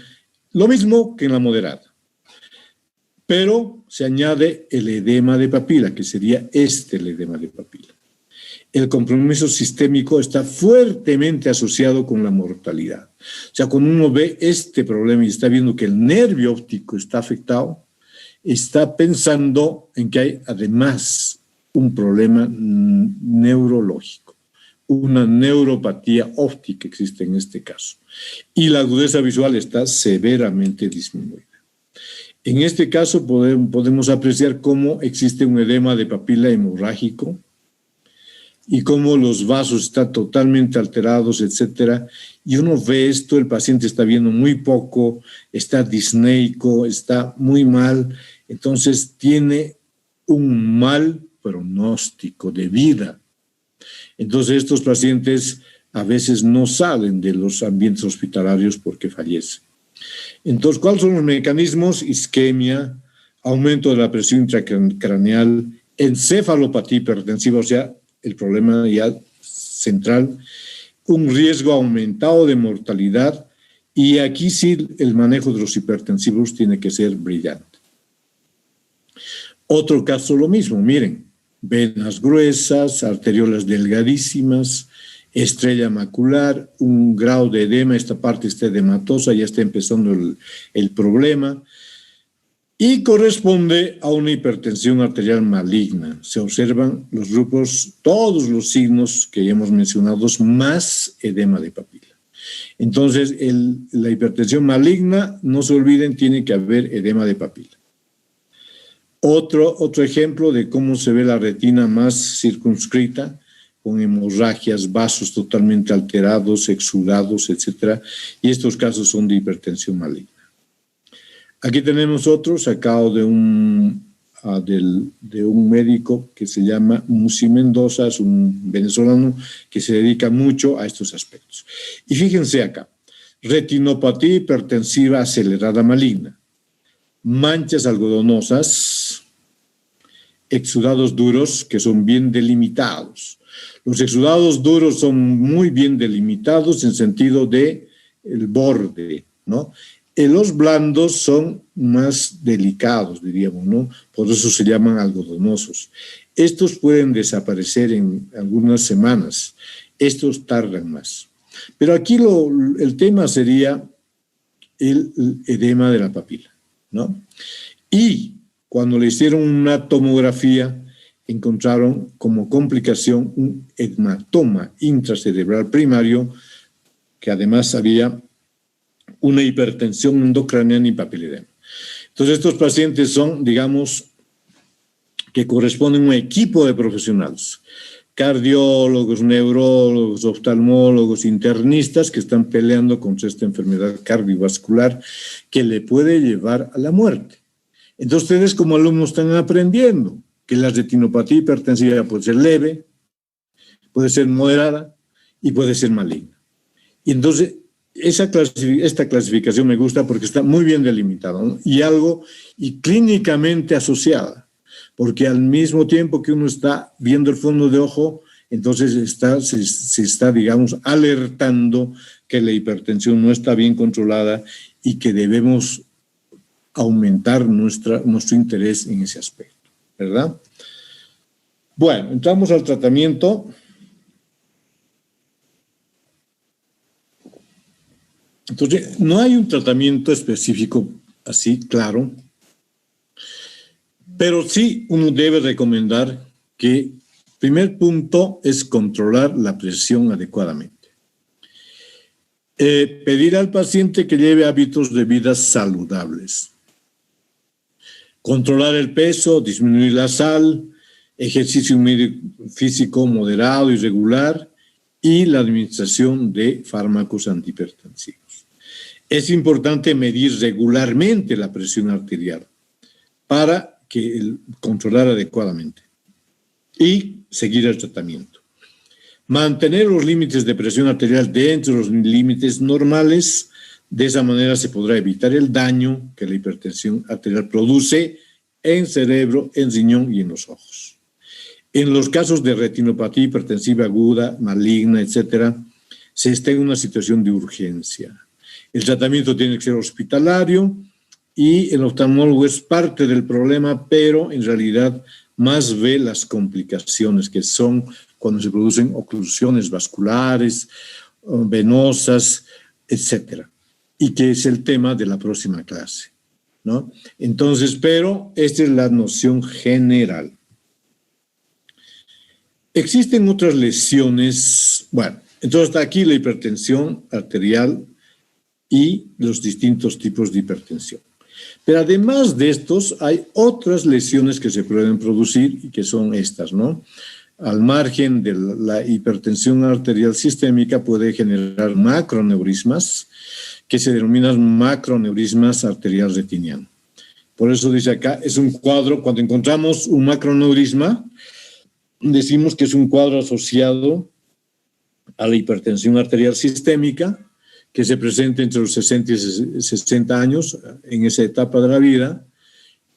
lo mismo que en la moderada, pero se añade el edema de papila, que sería el edema de papila. El compromiso sistémico está fuertemente asociado con la mortalidad. O sea, cuando uno ve este problema y está viendo que el nervio óptico está afectado, está pensando en que hay además un problema neurológico, una neuropatía óptica existe en este caso. Y la agudeza visual está severamente disminuida. En este caso podemos apreciar cómo existe un edema de papila hemorrágico y cómo los vasos están totalmente alterados, etc. Y uno ve esto, el paciente está viendo muy poco, está disneico, está muy mal, entonces tiene un mal pronóstico de vida. Entonces estos pacientes a veces no salen de los ambientes hospitalarios porque fallecen. Entonces, ¿cuáles son los mecanismos? Isquemia, aumento de la presión intracraneal, encefalopatía hipertensiva, o sea, el problema ya central, un riesgo aumentado de mortalidad, y aquí sí el manejo de los hipertensivos tiene que ser brillante. Otro caso lo mismo, miren, venas gruesas, arteriolas delgadísimas, estrella macular, un grado de edema, esta parte está edematosa, ya está empezando el problema, y corresponde a una hipertensión arterial maligna. Se observan los grupos, todos los signos que ya hemos mencionado, más edema de papila. Entonces, la hipertensión maligna, no se olviden, tiene que haber edema de papila. Otro ejemplo de cómo se ve la retina más circunscrita, con hemorragias, vasos totalmente alterados, exudados, etc. Y estos casos son de hipertensión maligna. Aquí tenemos otro sacado de un médico que se llama Musi Mendoza, es un venezolano que se dedica mucho a estos aspectos. Y fíjense acá, retinopatía hipertensiva acelerada maligna, manchas algodonosas, exudados duros que son bien delimitados. Los exudados duros son muy bien delimitados en sentido de el borde, ¿no? Los blandos son más delicados, diríamos, ¿no? Por eso se llaman algodonosos. Estos pueden desaparecer en algunas semanas, estos tardan más. Pero aquí el tema sería el edema de la papila, ¿no? Y cuando le hicieron una tomografía, encontraron como complicación un hematoma intracerebral primario, que además había una hipertensión endocraniana y papiledema. Entonces, estos pacientes son, digamos, que corresponden a un equipo de profesionales, cardiólogos, neurólogos, oftalmólogos, internistas que están peleando contra esta enfermedad cardiovascular que le puede llevar a la muerte. Entonces, ustedes como alumnos están aprendiendo que la retinopatía hipertensiva puede ser leve, puede ser moderada y puede ser maligna. Y entonces, esta clasificación me gusta porque está muy bien delimitada, ¿no? Y clínicamente asociada, porque al mismo tiempo que uno está viendo el fondo de ojo, entonces se está, digamos, alertando que la hipertensión no está bien controlada y que debemos aumentar nuestro interés en ese aspecto, ¿verdad? Bueno, entramos al tratamiento. Entonces, no hay un tratamiento específico así, claro, pero sí uno debe recomendar que primer punto es controlar la presión adecuadamente. Pedir al paciente que lleve hábitos de vida saludables. Controlar el peso, disminuir la sal, ejercicio físico moderado y regular y la administración de fármacos antihipertensivos. Es importante medir regularmente la presión arterial para controlar adecuadamente y seguir el tratamiento. Mantener los límites de presión arterial dentro de los límites normales, de esa manera se podrá evitar el daño que la hipertensión arterial produce en cerebro, en riñón y en los ojos. En los casos de retinopatía hipertensiva aguda, maligna, etcétera, se está en una situación de urgencia. El tratamiento tiene que ser hospitalario y el oftalmólogo es parte del problema, pero en realidad más ve las complicaciones que son cuando se producen oclusiones vasculares, venosas, etcétera. Y que es el tema de la próxima clase, ¿no? Entonces, pero esta es la noción general. Existen otras lesiones, bueno, entonces hasta aquí la hipertensión arterial y los distintos tipos de hipertensión. Pero además de estos, hay otras lesiones que se pueden producir y que son estas, ¿no? Al margen de la hipertensión arterial sistémica puede generar macroneurismas, que se denominan macroneurismas arterial retiniano. Por eso dice acá, es un cuadro, cuando encontramos un macroneurisma, decimos que es un cuadro asociado a la hipertensión arterial sistémica, que se presenta entre los 60 y 60 años en esa etapa de la vida,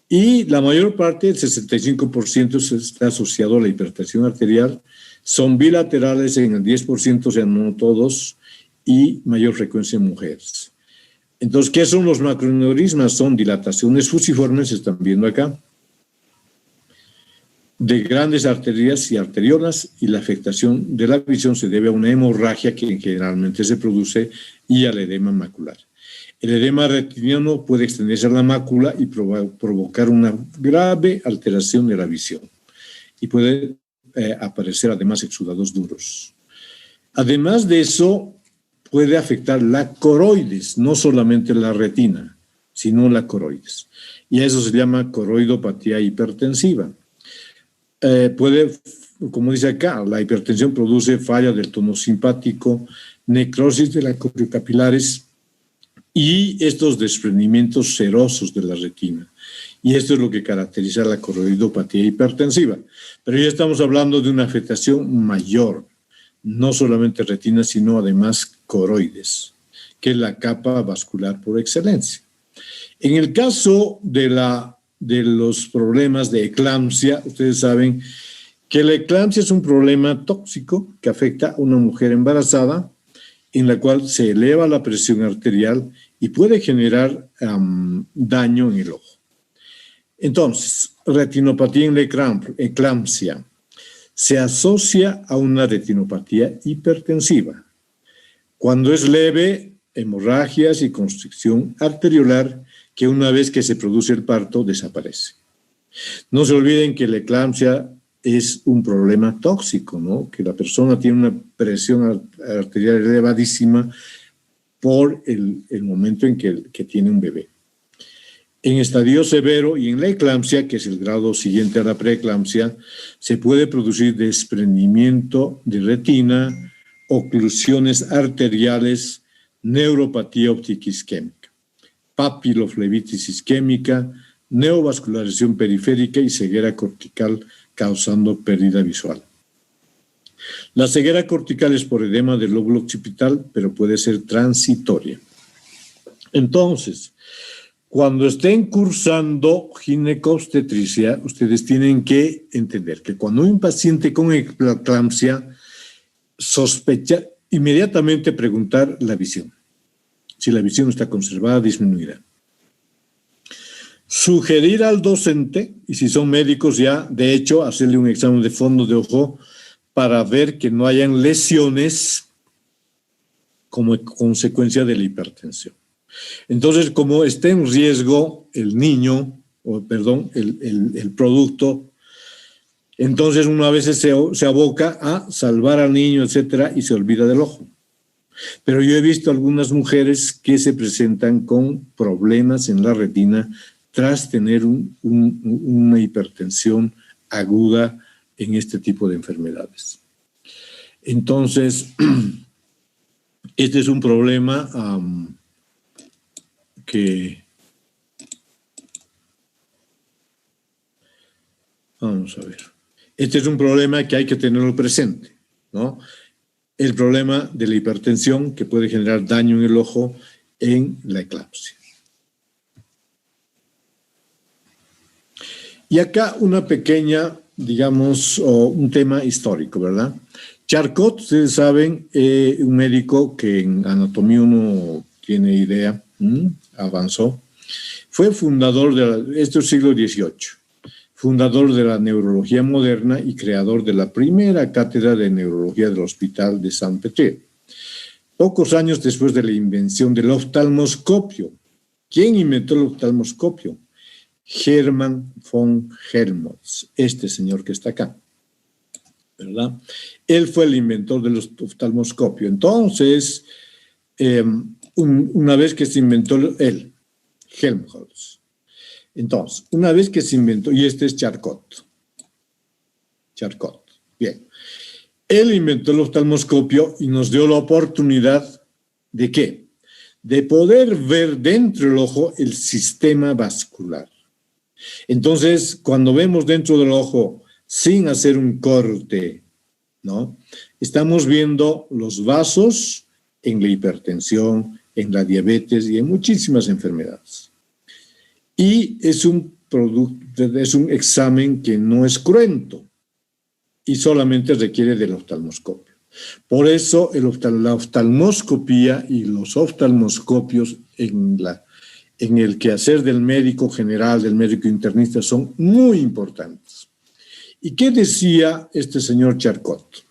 y la mayor parte, el 65%, está asociado a la hipertensión arterial, son bilaterales en el 10%, o sea, no todos, y mayor frecuencia en mujeres. Entonces, ¿qué son los macroneurismas? Son dilataciones fusiformes, se están viendo acá, de grandes arterias y arteriolas, y la afectación de la visión se debe a una hemorragia que generalmente se produce y al edema macular. El edema retiniano puede extenderse a la mácula y provocar una grave alteración de la visión y puede aparecer además exudados duros. Además de eso, puede afectar la coroides, no solamente la retina, sino la coroides. Y a eso se llama coroidopatía hipertensiva. Puede, como dice acá, la hipertensión produce falla del tono simpático, necrosis de las coriocapilares y estos desprendimientos serosos de la retina. Y esto es lo que caracteriza la coroidopatía hipertensiva. Pero ya estamos hablando de una afectación mayor, no solamente retina, sino además coroides, que es la capa vascular por excelencia. En el caso de los problemas de eclampsia, ustedes saben que la eclampsia es un problema tóxico que afecta a una mujer embarazada, en la cual se eleva la presión arterial y puede generar daño en el ojo. Entonces, retinopatía en la eclampsia se asocia a una retinopatía hipertensiva. Cuando es leve, hemorragias y constricción arteriolar que una vez que se produce el parto desaparece. No se olviden que la eclampsia es un problema tóxico, ¿no? Que la persona tiene una presión arterial elevadísima por el momento en que tiene un bebé. En estadio severo y en la eclampsia, que es el grado siguiente a la preeclampsia, se puede producir desprendimiento de retina, oclusiones arteriales, neuropatía óptica isquémica, papiloflebitis isquémica, neovascularización periférica y ceguera cortical causando pérdida visual. La ceguera cortical es por edema del lóbulo occipital, pero puede ser transitoria. Entonces, cuando estén cursando ginecobstetricia, ustedes tienen que entender que cuando hay un paciente con eclampsia, sospecha, inmediatamente preguntar la visión. Si la visión está conservada, disminuirá. Sugerir al docente, y si son médicos ya, de hecho, hacerle un examen de fondo de ojo para ver que no hayan lesiones como consecuencia de la hipertensión. Entonces, como está en riesgo el niño, el producto, entonces uno a veces se aboca a salvar al niño, etcétera, y se olvida del ojo. Pero yo he visto algunas mujeres que se presentan con problemas en la retina tras tener una hipertensión aguda en este tipo de enfermedades. Entonces, este es un problema vamos a ver. Este es un problema que hay que tenerlo presente, ¿no? El problema de la hipertensión que puede generar daño en el ojo en la eclampsia. Y acá una pequeña, digamos, un tema histórico, ¿verdad? Charcot, ustedes saben, un médico que en anatomía uno tiene idea, avanzó, fue fundador esto es siglo XVIII, fundador de la neurología moderna y creador de la primera cátedra de neurología del Hospital de Saint-Péter. Pocos años después de la invención del oftalmoscopio. ¿Quién inventó el oftalmoscopio? Hermann von Helmholtz, este señor que está acá, ¿verdad? Él fue el inventor del oftalmoscopio. Entonces, una vez que se inventó Helmholtz, entonces, una vez que se inventó, y este es Charcot, bien, él inventó el oftalmoscopio y nos dio la oportunidad ¿de qué? De poder ver dentro del ojo el sistema vascular. Entonces, cuando vemos dentro del ojo sin hacer un corte, ¿no? Estamos viendo los vasos en la hipertensión, en la diabetes y en muchísimas enfermedades. Y es un examen que no es cruento y solamente requiere del oftalmoscopio. Por eso la oftalmoscopía y los oftalmoscopios en el quehacer del médico general, del médico internista, son muy importantes. ¿Y qué decía este señor Charcot?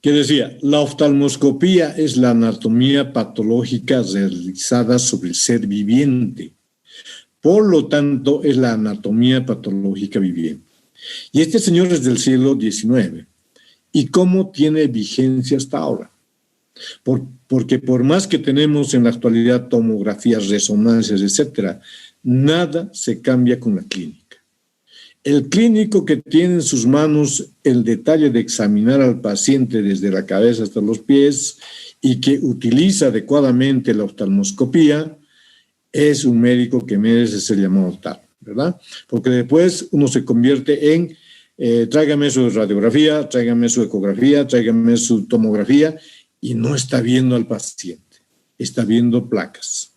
Que decía, la oftalmoscopía es la anatomía patológica realizada sobre el ser viviente. Por lo tanto, es la anatomía patológica viviente. Y este señor es del siglo XIX. ¿Y cómo tiene vigencia hasta ahora? Porque por más que tenemos en la actualidad tomografías, resonancias, etcétera, nada se cambia con la clínica. El clínico que tiene en sus manos el detalle de examinar al paciente desde la cabeza hasta los pies y que utiliza adecuadamente la oftalmoscopía es un médico que merece ser llamado tal, ¿verdad? Porque después uno se convierte en tráigame su radiografía, tráigame su ecografía, tráigame su tomografía y no está viendo al paciente, está viendo placas.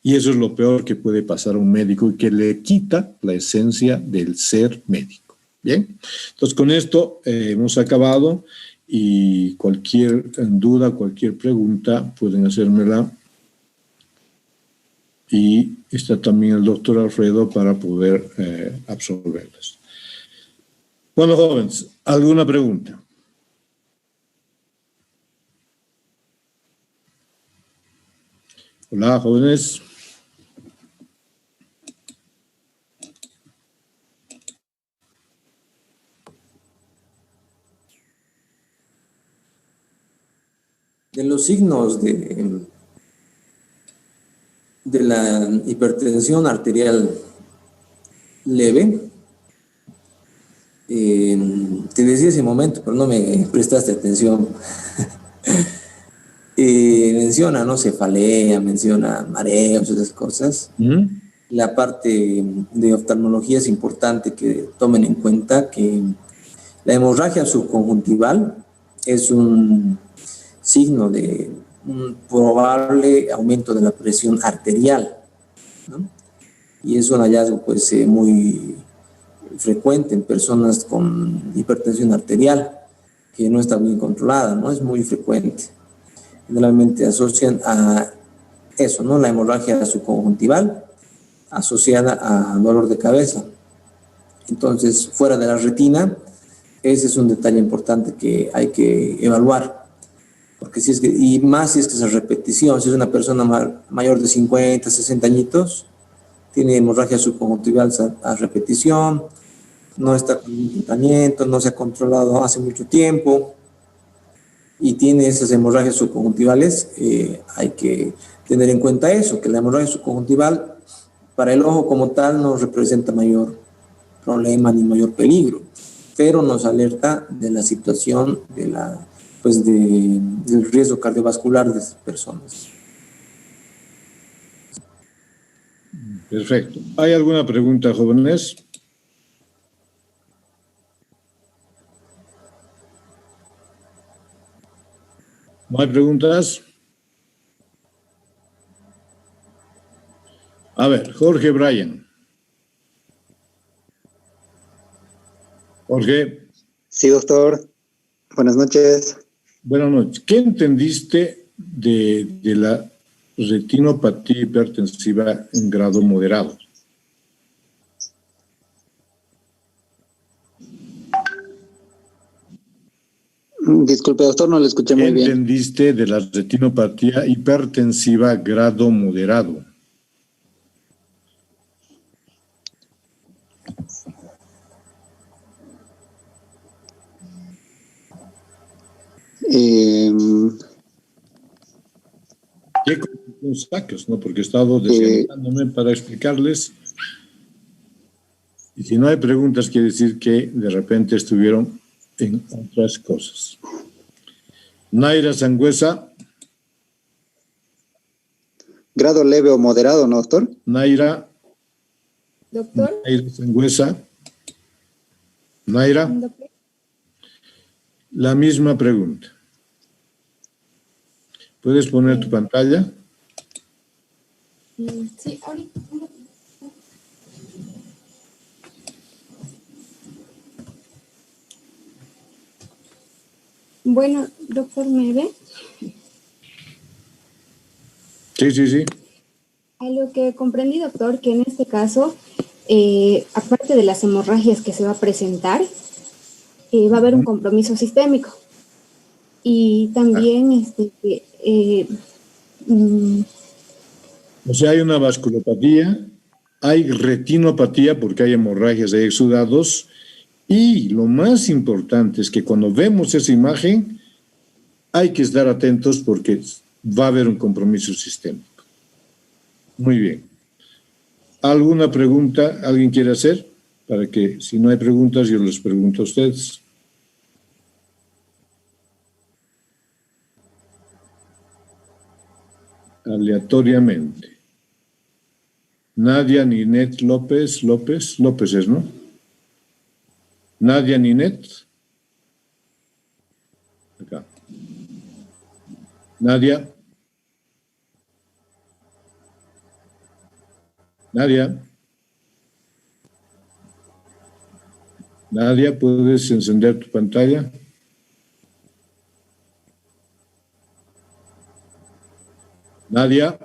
Y eso es lo peor que puede pasar a un médico y que le quita la esencia del ser médico. Bien, entonces con esto hemos acabado y cualquier duda, cualquier pregunta pueden hacérmela. Y está también el doctor Alfredo para poder absorberlas. Bueno, jóvenes, ¿alguna pregunta? Hola, jóvenes. De los signos de la hipertensión arterial leve, te decía ese momento, pero no me prestaste atención. Menciona, ¿no? Cefalea, menciona mareos, esas cosas. La parte de oftalmología es importante que tomen en cuenta que la hemorragia subconjuntival es un signo de un probable aumento de la presión arterial, ¿no? Y es un hallazgo pues muy frecuente en personas con hipertensión arterial que no está bien controlada, ¿no? Es muy frecuente. Generalmente asocian a eso, ¿no? La hemorragia subconjuntival asociada a dolor de cabeza. Entonces, fuera de la retina, ese es un detalle importante que hay que evaluar. Porque si es que, y más si es que esa repetición, si es una persona mayor de 50, 60 añitos, tiene hemorragia subconjuntival a repetición, no está con un tratamiento, no se ha controlado hace mucho tiempo y tiene esas hemorragias subconjuntivales, hay que tener en cuenta eso, que la hemorragia subconjuntival para el ojo como tal no representa mayor problema ni mayor peligro, pero nos alerta de la situación de del riesgo cardiovascular de esas personas. Perfecto. ¿Hay alguna pregunta, jóvenes? ¿No hay preguntas? A ver, Jorge Bryan. Jorge. Sí, doctor. Buenas noches. Buenas noches. ¿Qué entendiste de la retinopatía hipertensiva en grado moderado? Disculpe, doctor, no lo escuché muy bien. ¿Qué entendiste de la retinopatía hipertensiva grado moderado? ¿Qué conclusión sacas? ¿No? Porque he estado desgajándome para explicarles. Y si no hay preguntas, quiere decir que de repente estuvieron en otras cosas. Naira Sangüesa. Grado leve o moderado, ¿no, doctor? Naira. Doctor. Naira Sangüesa. Naira. Doctor. La misma pregunta. ¿Puedes poner tu pantalla? Sí, ahorita. Bueno, doctor, ¿me ve? Sí. A lo que comprendí, doctor, que en este caso, aparte de las hemorragias que se va a presentar, va a haber un compromiso sistémico. Y también, o sea, hay una vasculopatía, hay retinopatía porque hay hemorragias, hay exudados, y lo más importante es que cuando vemos esa imagen, hay que estar atentos porque va a haber un compromiso sistémico. Muy bien. ¿Alguna pregunta alguien quiere hacer? Para que, si no hay preguntas, yo les pregunto a ustedes. Aleatoriamente. Nadia Ninet López es, ¿no? Nadia Ninet. Acá. Nadia. Nadia, ¿puedes encender tu pantalla? Nadia.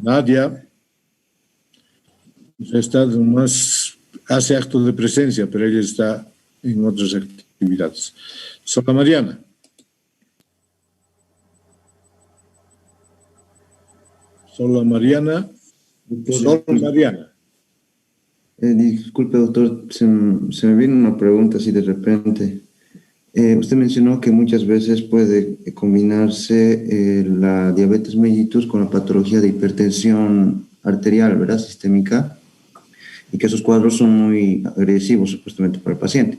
Nadia. Está más, hace actos de presencia, pero ella está en otras actividades. Sola Mariana. Sola Mariana. Disculpe, doctor, se me vino una pregunta así de repente. Usted mencionó que muchas veces puede combinarse la diabetes mellitus con la patología de hipertensión arterial, ¿verdad? Sistémica, y que esos cuadros son muy agresivos supuestamente para el paciente.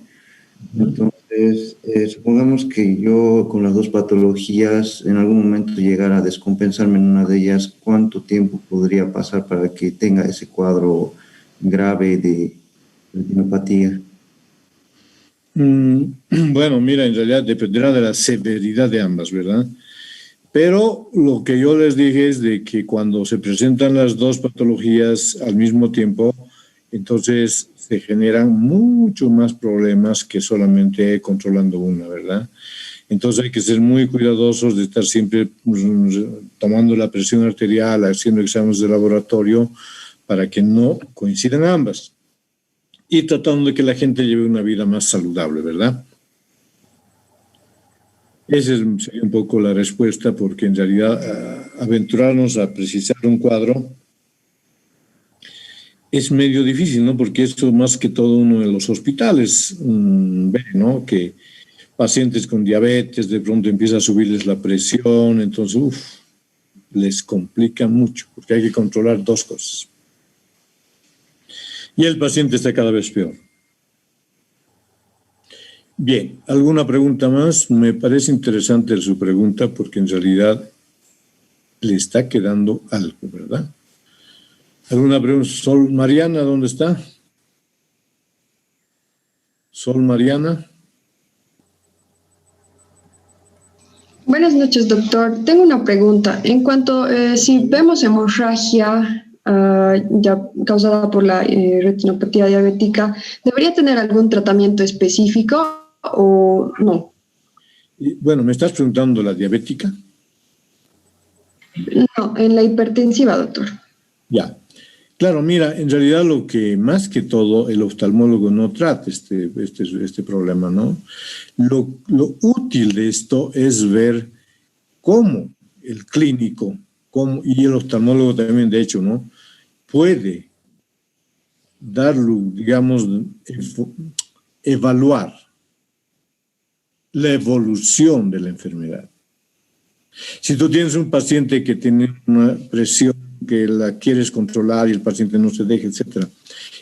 Entonces, supongamos que yo con las dos patologías en algún momento llegara a descompensarme en una de ellas, ¿cuánto tiempo podría pasar para que tenga ese cuadro grave de retinopatía? Bueno, mira, en realidad dependerá de la severidad de ambas, ¿verdad? Pero lo que yo les dije es de que cuando se presentan las dos patologías al mismo tiempo, entonces se generan mucho más problemas que solamente controlando una, ¿verdad? Entonces hay que ser muy cuidadosos de estar siempre tomando la presión arterial, haciendo exámenes de laboratorio para que no coincidan ambas. Y tratando de que la gente lleve una vida más saludable, ¿verdad? Esa sería un poco la respuesta, porque en realidad aventurarnos a precisar un cuadro es medio difícil, ¿no? Porque esto más que todo uno de los hospitales ve, ¿no? Que pacientes con diabetes de pronto empieza a subirles la presión, entonces, les complica mucho, porque hay que controlar dos cosas. Y el paciente está cada vez peor. Bien, ¿alguna pregunta más? Me parece interesante su pregunta porque en realidad le está quedando algo, ¿verdad? ¿Alguna pregunta? Sol Mariana, ¿dónde está? Sol Mariana. Buenas noches, doctor. Tengo una pregunta. En cuanto, si vemos hemorragia ya causada por la retinopatía diabética, ¿debería tener algún tratamiento específico o no? Bueno, ¿me estás preguntando la diabética? No, en la hipertensiva, doctor. Ya. Claro, mira, en realidad lo que más que todo el oftalmólogo no trata este problema, ¿no? Lo útil de esto es ver cómo el clínico y el oftalmólogo también, de hecho, ¿no? Puede darlo, digamos, evaluar la evolución de la enfermedad. Si tú tienes un paciente que tiene una presión que la quieres controlar y el paciente no se deja, etcétera,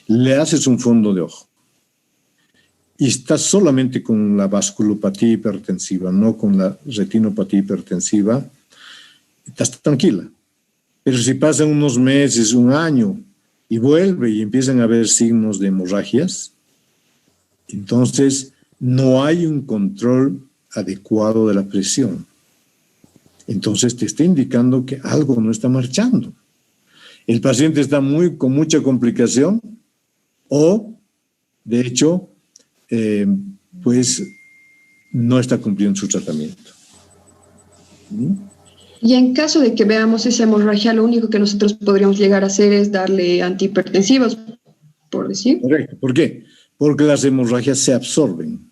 le haces un fondo de ojo y estás solamente con la vasculopatía hipertensiva, no con la retinopatía hipertensiva, estás tranquila. Pero si pasan unos meses, un año, y vuelve y empiezan a haber signos de hemorragias, entonces no hay un control adecuado de la presión. Entonces te está indicando que algo no está marchando. El paciente está con mucha complicación o, de hecho, pues no está cumpliendo su tratamiento. Y en caso de que veamos esa hemorragia, lo único que nosotros podríamos llegar a hacer es darle antihipertensivos, por decir. Correcto. ¿Por qué? Porque las hemorragias se absorben.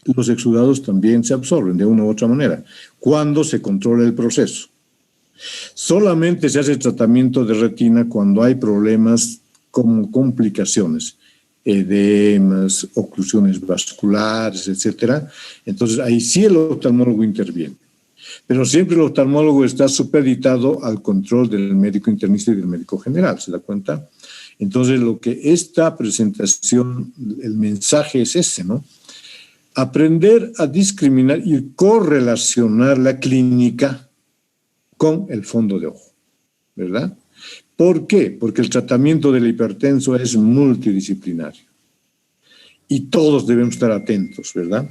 Los exudados también se absorben de una u otra manera, cuando se controla el proceso. Solamente se hace tratamiento de retina cuando hay problemas como complicaciones, edemas, oclusiones vasculares, etcétera. Entonces, ahí sí el oftalmólogo interviene. Pero siempre el oftalmólogo está supeditado al control del médico internista y del médico general, ¿se da cuenta? Entonces, lo que esta presentación, el mensaje es ese, ¿no? Aprender a discriminar y correlacionar la clínica con el fondo de ojo, ¿verdad? ¿Por qué? Porque el tratamiento del hipertenso es multidisciplinario y todos debemos estar atentos, ¿verdad?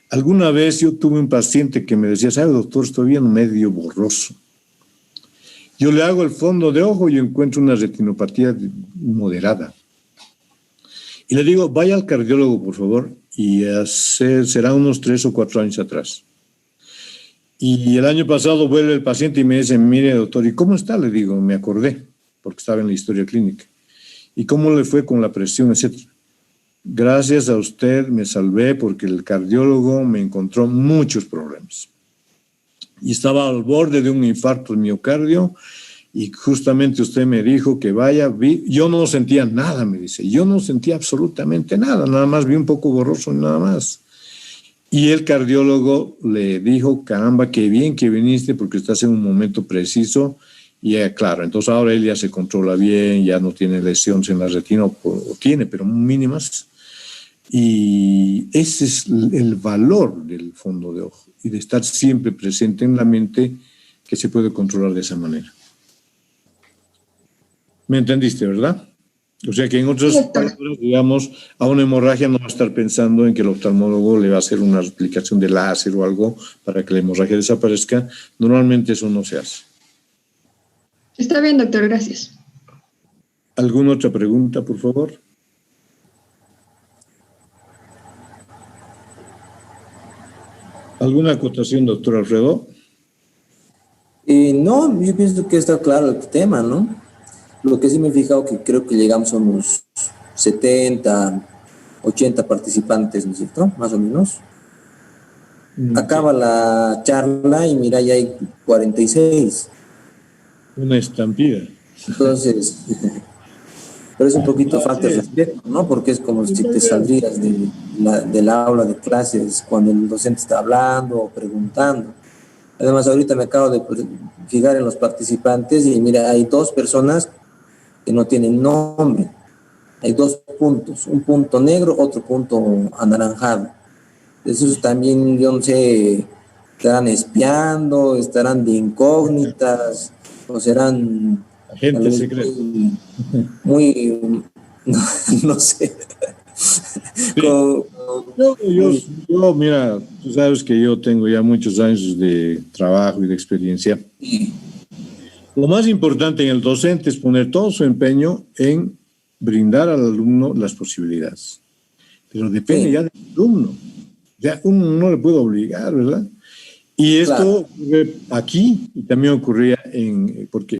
Alguna vez yo tuve un paciente que me decía, ¿sabe, doctor? Estoy bien medio borroso. Yo le hago el fondo de ojo y encuentro una retinopatía moderada. Y le digo, vaya al cardiólogo, por favor, y será unos 3 o 4 años atrás. Y el año pasado vuelve el paciente y me dice, mire, doctor, ¿y cómo está? Le digo, me acordé, porque estaba en la historia clínica. ¿Y cómo le fue con la presión, etcétera? Gracias a usted me salvé porque el cardiólogo me encontró muchos problemas. Y estaba al borde de un infarto de miocardio y justamente usted me dijo que vaya, yo no sentía nada, me dice, yo no sentía absolutamente nada, nada más vi un poco borroso y nada más. Y el cardiólogo le dijo, caramba, qué bien que viniste porque estás en un momento preciso. Y claro, entonces ahora él ya se controla bien, ya no tiene lesiones en la retina, o tiene, pero mínimas. Y ese es el valor del fondo de ojo y de estar siempre presente en la mente que se puede controlar de esa manera. ¿Me entendiste, verdad? O sea que en otras palabras, digamos, a una hemorragia no va a estar pensando en que el oftalmólogo le va a hacer una aplicación de láser o algo para que la hemorragia desaparezca. Normalmente eso no se hace. Está bien, doctor, gracias. ¿Alguna otra pregunta, por favor? ¿Alguna acotación, doctor Alfredo? No, yo pienso que está claro el tema, ¿no? Lo que sí me he fijado que creo que llegamos a unos 70, 80 participantes, ¿no es cierto? Más o menos. Acaba la charla y mira, ya hay 46. Una estampida. Entonces, pero es un poquito falta de respeto, ¿no? Porque es como si te saldrías de la aula de clases cuando el docente está hablando o preguntando. Además, ahorita me acabo de fijar en los participantes y mira, hay 2 personas que no tienen nombre. Hay 2 puntos, un punto negro, otro punto anaranjado. Eso también, yo no sé, estarán espiando, estarán de incógnitas, o serán agentes secretos. Muy no sé. Sí. Yo, mira, tú sabes que yo tengo ya muchos años de trabajo y de experiencia. Lo más importante en el docente es poner todo su empeño en brindar al alumno las posibilidades. Pero depende ya del alumno. Ya uno no le puede obligar, ¿verdad? Y esto ocurre aquí y también ocurría porque